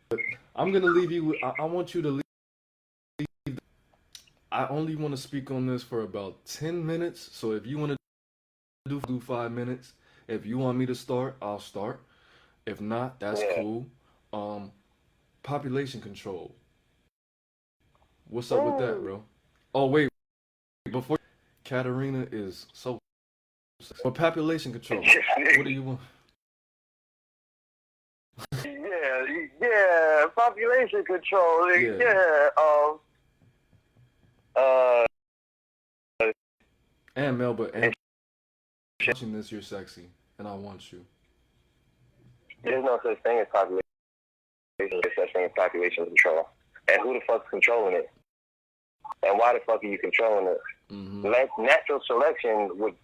[SPEAKER 1] But I'm gonna leave you. I want you to leave. I only want to speak on this for about 10 minutes. So if you want to do 5 minutes. If you want me to start, I'll start. If not, that's cool. Population control. What's up with that, bro? Oh wait, before Katarina is so. But population control. What do you want?
[SPEAKER 2] Yeah, population control.
[SPEAKER 1] And Melba, and watching this, you're sexy, and I want you.
[SPEAKER 2] There's no such thing as population. There's such thing as population control. And who the fuck's controlling it? And why the fuck are you controlling it?
[SPEAKER 1] Mm-hmm.
[SPEAKER 2] Like natural selection would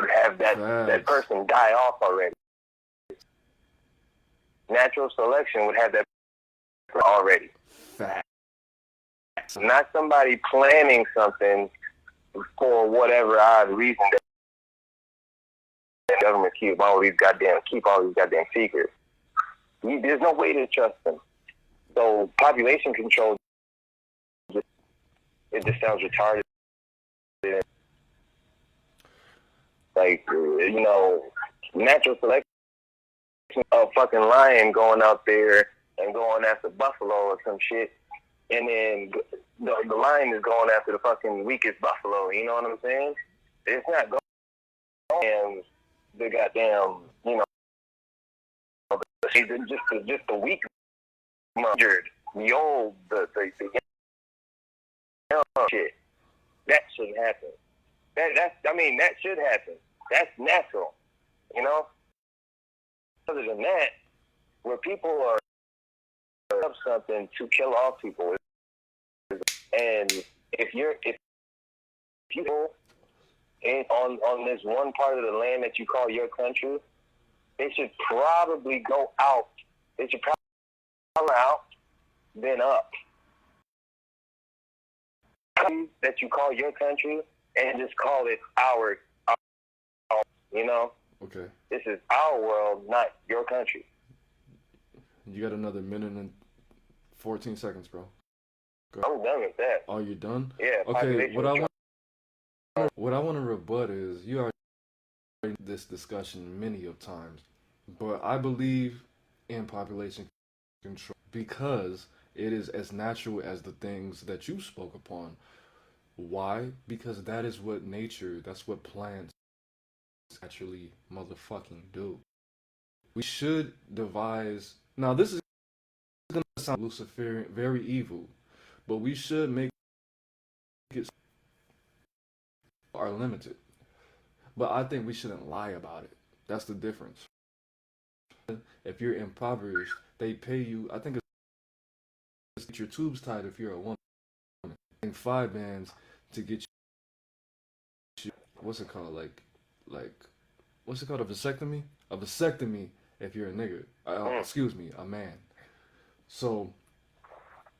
[SPEAKER 2] have that person die off already. Natural selection would have that already.
[SPEAKER 1] Facts.
[SPEAKER 2] Not somebody planning something for whatever odd reason that the government keep all these goddamn secrets. There's no way to trust them. So population control, it just sounds retarded. Like, natural selection, a fucking lion going out there and going after buffalo or some shit, and then the lion is going after the fucking weakest buffalo. You know what I'm saying? It's not going the goddamn, just the weak, the old, the young shit. That shouldn't happen. That should happen. That's natural, Other than that, where people are up something to kill off people, and if people on this one part of the land that you call your country, they should probably go out. They should probably go out, then up. That you call your country, and just call it our.
[SPEAKER 1] Okay.
[SPEAKER 2] This is our world, not your country.
[SPEAKER 1] You got another minute and 14 seconds, bro. Go.
[SPEAKER 2] I'm done with that.
[SPEAKER 1] Oh, you done?
[SPEAKER 2] Yeah.
[SPEAKER 1] Okay. What I want to rebut is you already had this discussion many of times, but I believe in population control because it is as natural as the things that you spoke upon. Why? Because that is what nature, that's what plants actually motherfucking do. We should devise. Now, this is going to sound Luciferian, very evil, but we should make it are limited. But I think we shouldn't lie about it. That's the difference. If you're impoverished, they pay you, I think it's get your tubes tied if you're a woman. And 5 bands to get you, what's it called? Like, what's it called? A vasectomy? A vasectomy if you're a nigga. Excuse me, a man. So,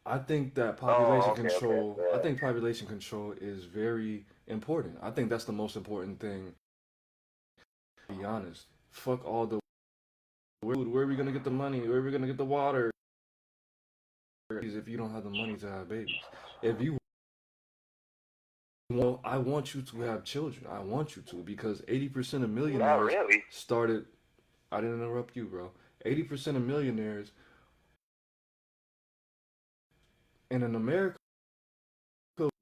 [SPEAKER 1] I think that population control. I think population control is very important. I think that's the most important thing. To be honest, fuck all the. Where are we gonna get the money? Where are we gonna get the water? If you don't have the money to have babies, if you. Well, I want you to have children. I want you to because 80% of millionaires started. I didn't interrupt you, bro. 80% of millionaires in America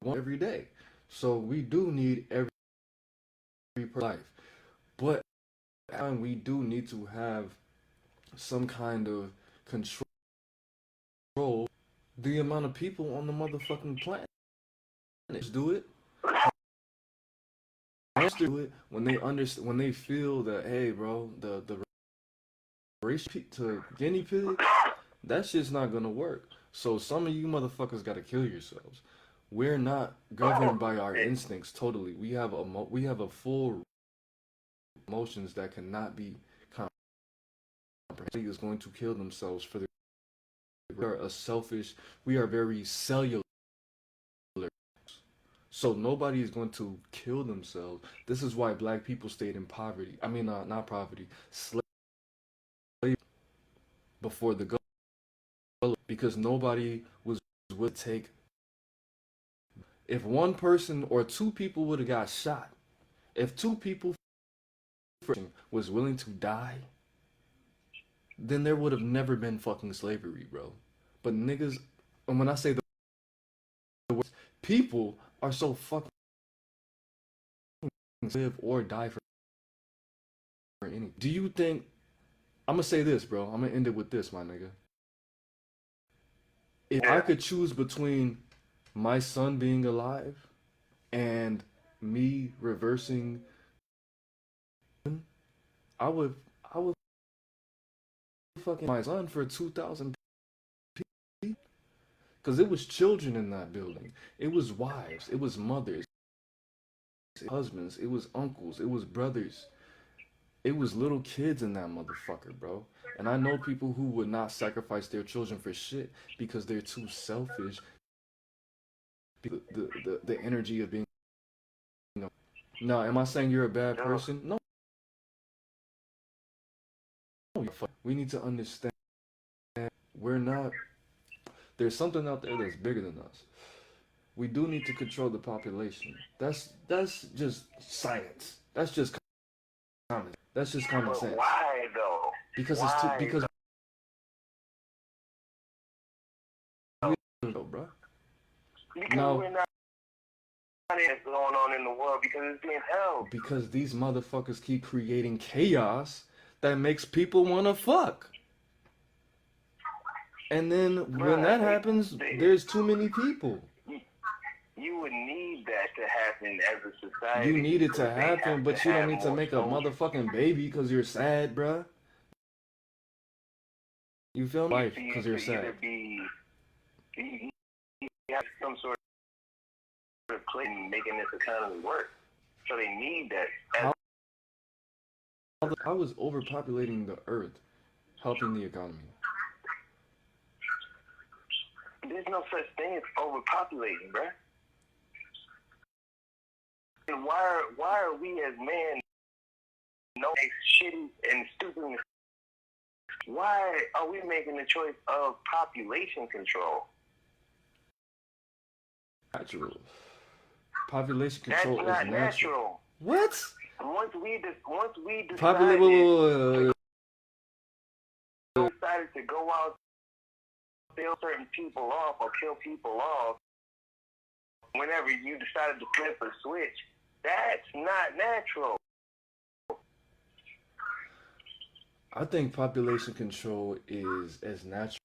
[SPEAKER 1] want every day. So we do need every life, but we do need to have some kind of control the amount of people on the motherfucking planet. Just do it. Do it when they understand, when they feel that, hey, bro, the race to guinea pig, that shit's not gonna work. So some of you motherfuckers gotta kill yourselves. We're not governed by our instincts totally. We have a full emotions that cannot be is going to kill themselves for their. We are a selfish. We are very cellular. So nobody is going to kill themselves. This is why black people stayed in poverty. I mean, not poverty, slavery before the government, because nobody was willing to take. If one person or two people would have got shot, if two people was willing to die, then there would have never been fucking slavery, bro. But niggas, and when I say the words, people are so fucking live or die for anything. Do you think, I'm gonna say this, bro. I'm gonna end it with this, my nigga. If I could choose between my son being alive and me reversing, I would fucking my son for 2,000 people, because it was children in that building. It was wives. It was mothers, husbands. It was uncles. It was brothers. It was little kids in that motherfucker, bro. And I know people who would not sacrifice their children for shit because they're too selfish. The energy of being, you know. Now, am I saying you're a bad person? No. We need to understand we're not. There's something out there that's bigger than us. We do need to control the population. That's just science. That's just common. That's just common sense.
[SPEAKER 2] Why though?
[SPEAKER 1] Because it's too because. Bro.
[SPEAKER 2] Because
[SPEAKER 1] now,
[SPEAKER 2] we're not what's going on in the world because it's being held.
[SPEAKER 1] Because these motherfuckers keep creating chaos that makes people want to fuck. And then when that happens, there's too many people.
[SPEAKER 2] You would need that to happen as a society.
[SPEAKER 1] You need it to happen, but you don't need to make a motherfucking baby because you're sad, bruh. You feel me? Life because you're sad.
[SPEAKER 2] You have some sort of play in making this economy work. So they need that.
[SPEAKER 1] How is overpopulating the earth helping the economy?
[SPEAKER 2] There's no such thing as overpopulating, bruh. And why are we as men no shitty and stupid? Why are we making the choice of population control?
[SPEAKER 1] Natural. Population control is
[SPEAKER 2] not
[SPEAKER 1] natural. What?
[SPEAKER 2] Once we decided to go out, kill certain people off or kill people off, whenever you decided to flip a switch, that's not natural.
[SPEAKER 1] I think population control is as natural.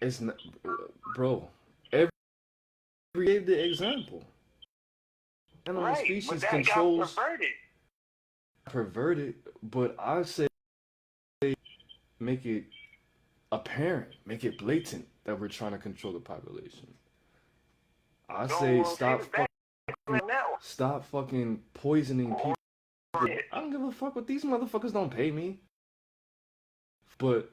[SPEAKER 1] It's not, bro. Every gave the example. Animal species controls perverted, but I say make it apparent, make it blatant that we're trying to control the population. I say stop fucking poisoning people. I don't give a fuck what these motherfuckers don't pay me. But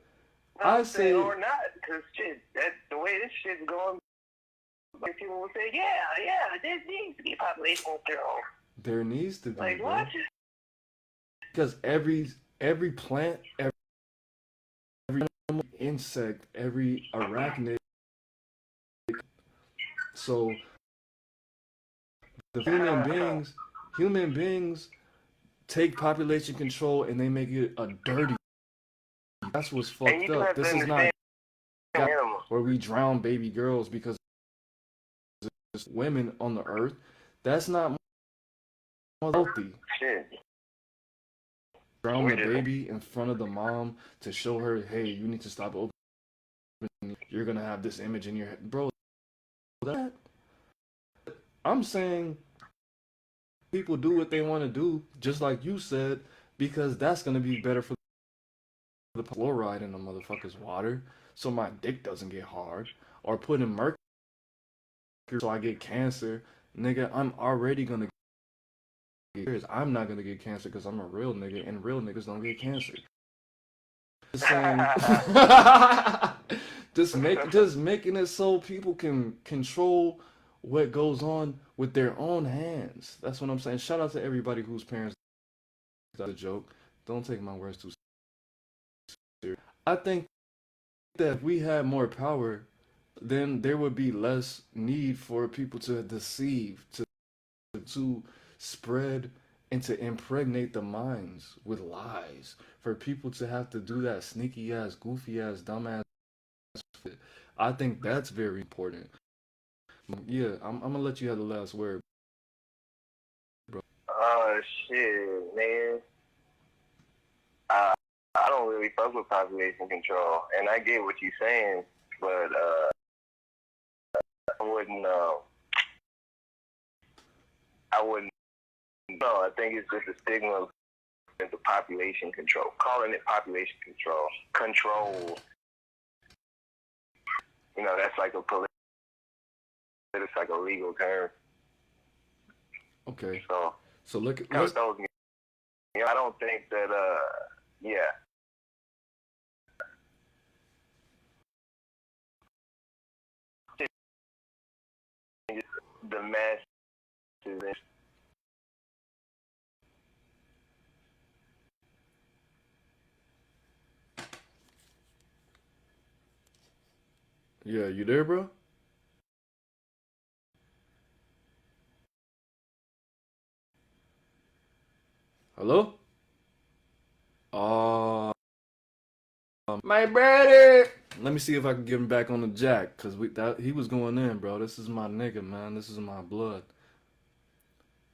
[SPEAKER 1] I say
[SPEAKER 2] or not, because shit, that's the way this shit's going. Like people will say, yeah, there needs to be population control.
[SPEAKER 1] There needs to be.
[SPEAKER 2] Like what?
[SPEAKER 1] Because every plant, every animal, insect, every arachnid. So the human beings take population control and they make it a dirty. That's what's fucked up. This is not where we drown baby girls because there's women on the earth. That's not healthy. Drown the baby in front of the mom to show her, hey, you need to stop opening. You're gonna have this image in your head, bro. That I'm saying, people do what they want to do, just like you said, because that's gonna be better for the fluoride in the motherfucker's water, so my dick doesn't get hard, or putting mercury so I get cancer. Nigga, I'm already gonna get cancer. I'm not gonna get cancer because I'm a real nigga, and real niggas don't get cancer. Just saying, just making it so people can control what goes on with their own hands. That's what I'm saying. Shout out to everybody whose parents. That's a joke. Don't take my words too serious. I think that if we had more power, then there would be less need for people to deceive, to spread and to impregnate the minds with lies. For people to have to do that sneaky ass, goofy ass, dumb ass. I think that's very important. Yeah, I'm gonna let you have the last word, bro.
[SPEAKER 2] Shit, man. I don't really fuck with population control, and I get what you're saying, but I wouldn't. I wouldn't. No, I think it's just a stigma of the population control. Calling it population control. Control. You know, that's like it's like a legal term.
[SPEAKER 1] Okay.
[SPEAKER 2] So
[SPEAKER 1] look at
[SPEAKER 2] kind of throws me. You know, I don't think that. Yeah. The masses.
[SPEAKER 1] Yeah, you there, bro? Hello? My brother. Let me see if I can get him back on the jack, cause he was going in, bro. This is my nigga, man. This is my blood.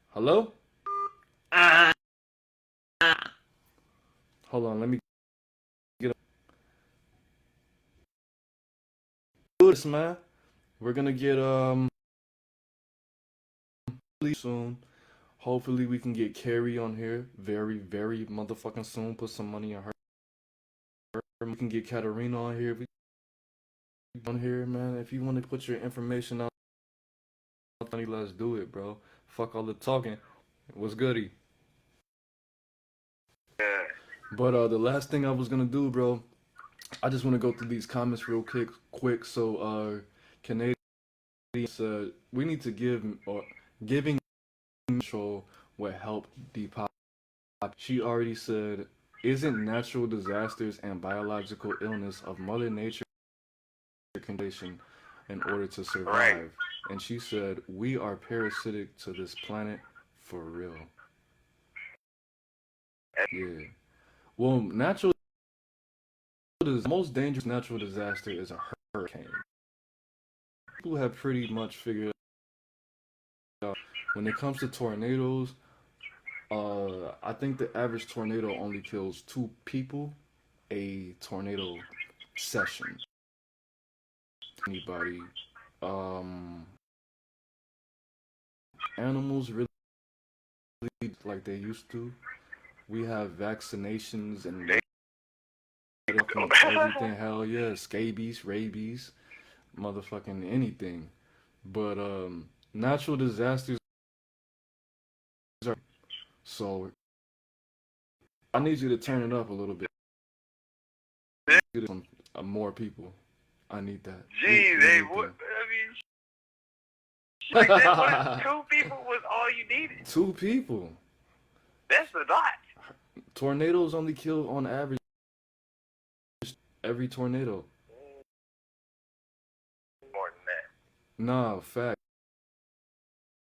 [SPEAKER 1] Hello? Hold on, let me get this, man. We're gonna get soon. Hopefully we can get Carrie on here very, very motherfucking soon. Put some money on her. We can get Katarina on here. On here, man. If you want to put your information out, let's do it, bro. Fuck all the talking. What's goody?
[SPEAKER 2] Yeah.
[SPEAKER 1] But the last thing I was gonna do, bro, I just want to go through these comments real quick. So, Canadian said we need to giving control will help depop. She already said, isn't natural disasters and biological illness of Mother Nature condition in order to survive?
[SPEAKER 2] Right.
[SPEAKER 1] And she said, we are parasitic to this planet for real. Yeah. Well, the most dangerous natural disaster is a hurricane. People have pretty much figured out when it comes to tornadoes. I think the average tornado only kills 2 people a tornado session. Anybody? Animals really like they used to. We have vaccinations and everything. Hell yeah, scabies, rabies, motherfucking anything. But natural disasters are so. I need you to turn it up a little bit. More people. I need that.
[SPEAKER 2] Jeez, hey, what? I mean, like that, 2 people was all you needed.
[SPEAKER 1] 2 people.
[SPEAKER 2] That's a lot.
[SPEAKER 1] Tornadoes only kill on average every tornado.
[SPEAKER 2] More than that.
[SPEAKER 1] Nah, fact.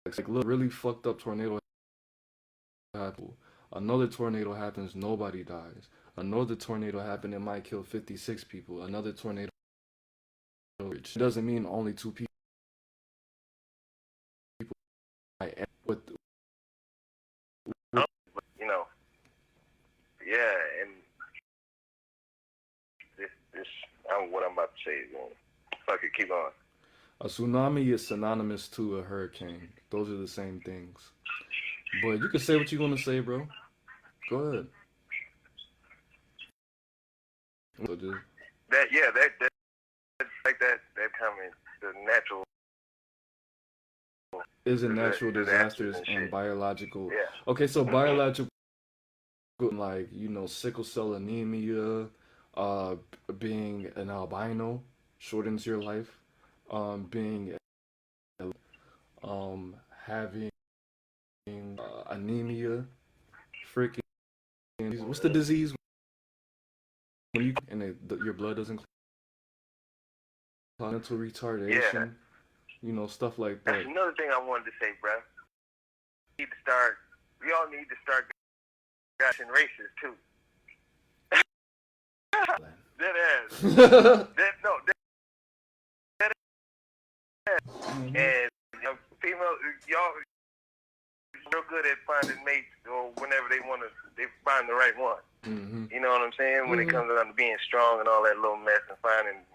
[SPEAKER 1] Like, look, really fucked up tornado happen. Another tornado happens, nobody dies. Another tornado happened, it might kill 56 people. Another tornado, it doesn't mean only 2 people. With,
[SPEAKER 2] You know, yeah, and this, what I'm about to say is, fuck it, keep going.
[SPEAKER 1] a tsunami is synonymous to a hurricane. Those are the same things. But you can say what you want to say, bro. Go ahead. So just,
[SPEAKER 2] That like that coming the natural.
[SPEAKER 1] Isn't natural disasters and biological.
[SPEAKER 2] Yeah.
[SPEAKER 1] Okay, so biological, like, you know, sickle cell anemia, uh, being an albino shortens your life. Being having anemia, freaking what's the disease when you and your blood doesn't clot, mental
[SPEAKER 2] Yeah.
[SPEAKER 1] retardation, stuff like
[SPEAKER 2] That's
[SPEAKER 1] that.
[SPEAKER 2] another thing I wanted to say, bruh. We all need to start gashing races too. That ass. That ass.
[SPEAKER 1] Mhm.
[SPEAKER 2] And female, y'all real good at finding mates or whenever they find the right one.
[SPEAKER 1] Mhm.
[SPEAKER 2] You know what I'm saying? When it comes down to being strong and all that little mess and finding,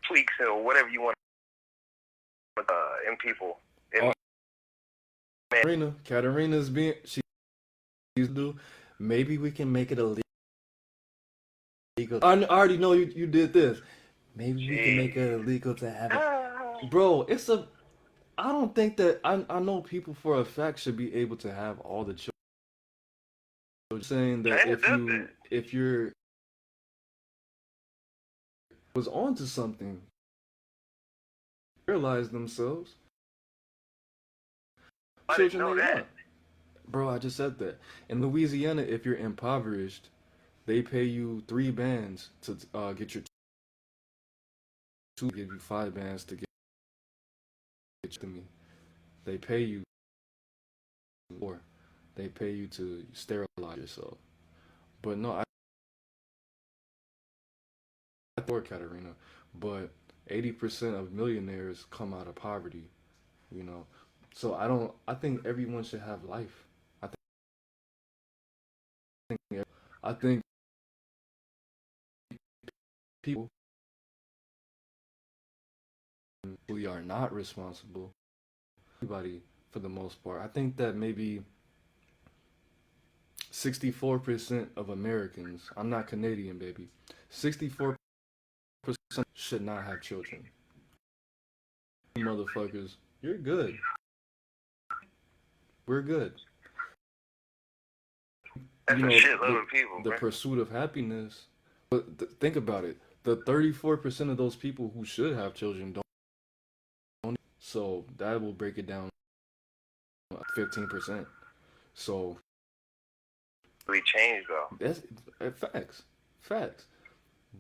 [SPEAKER 2] tweaks or whatever you want in people.
[SPEAKER 1] Katarina's she's do. Maybe we can make it illegal. I already know you did this. Maybe we can make it illegal to have it. Bro, I don't think that I know people for a fact should be able to have all the children. Saying that if you're was onto something, realize themselves.
[SPEAKER 2] I didn't know that.
[SPEAKER 1] Bro, I just said that. In Louisiana, if you're impoverished, they pay you 3 bands to get your give you 5 bands to get to me. They pay you or they pay you to sterilize yourself. But no, I for Katarina, but 80% of millionaires come out of poverty, you know. So I think everyone should have life. I think people who are not responsible, everybody for the most part. I think that maybe 64% of Americans, I'm not Canadian, baby, 64% should not have children. Motherfuckers, you're good. We're good.
[SPEAKER 2] That's a shitload of people,
[SPEAKER 1] the
[SPEAKER 2] man.
[SPEAKER 1] pursuit of happiness. But think about it. The 34% of those people who should have children don't. So that will break it down 15%. So
[SPEAKER 2] Really changed though.
[SPEAKER 1] that's facts.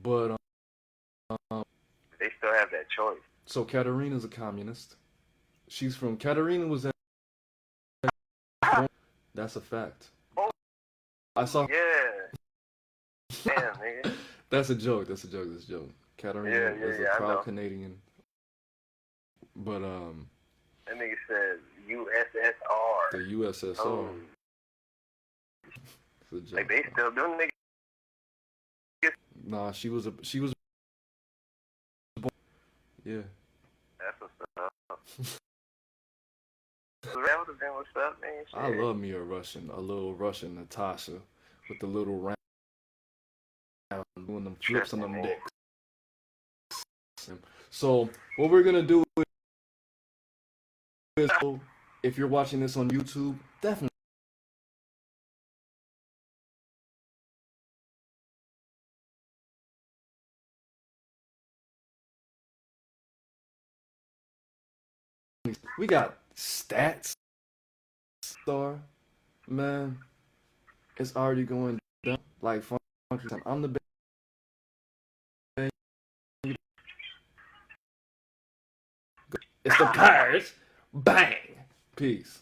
[SPEAKER 1] But
[SPEAKER 2] they still have that choice.
[SPEAKER 1] So Katarina's a communist. Katarina was at. That's a fact.
[SPEAKER 2] Oh,
[SPEAKER 1] I saw.
[SPEAKER 2] Yeah. Damn, nigga.
[SPEAKER 1] That's a joke. Katarina is a proud Canadian. But
[SPEAKER 2] that nigga said USSR.
[SPEAKER 1] The USSR.
[SPEAKER 2] Oh. Like they still doing niggas.
[SPEAKER 1] Nah, she was. Yeah.
[SPEAKER 2] That's what's up. That would have been what's up, man. Shit.
[SPEAKER 1] I love me a little Russian Natasha with the little round doing them flips on them dicks. So what we're gonna do is, if you're watching this on YouTube, definitely. We got stats star, man. It's already going down like fun. I'm the best. It's the Pirates. Bang. Peace.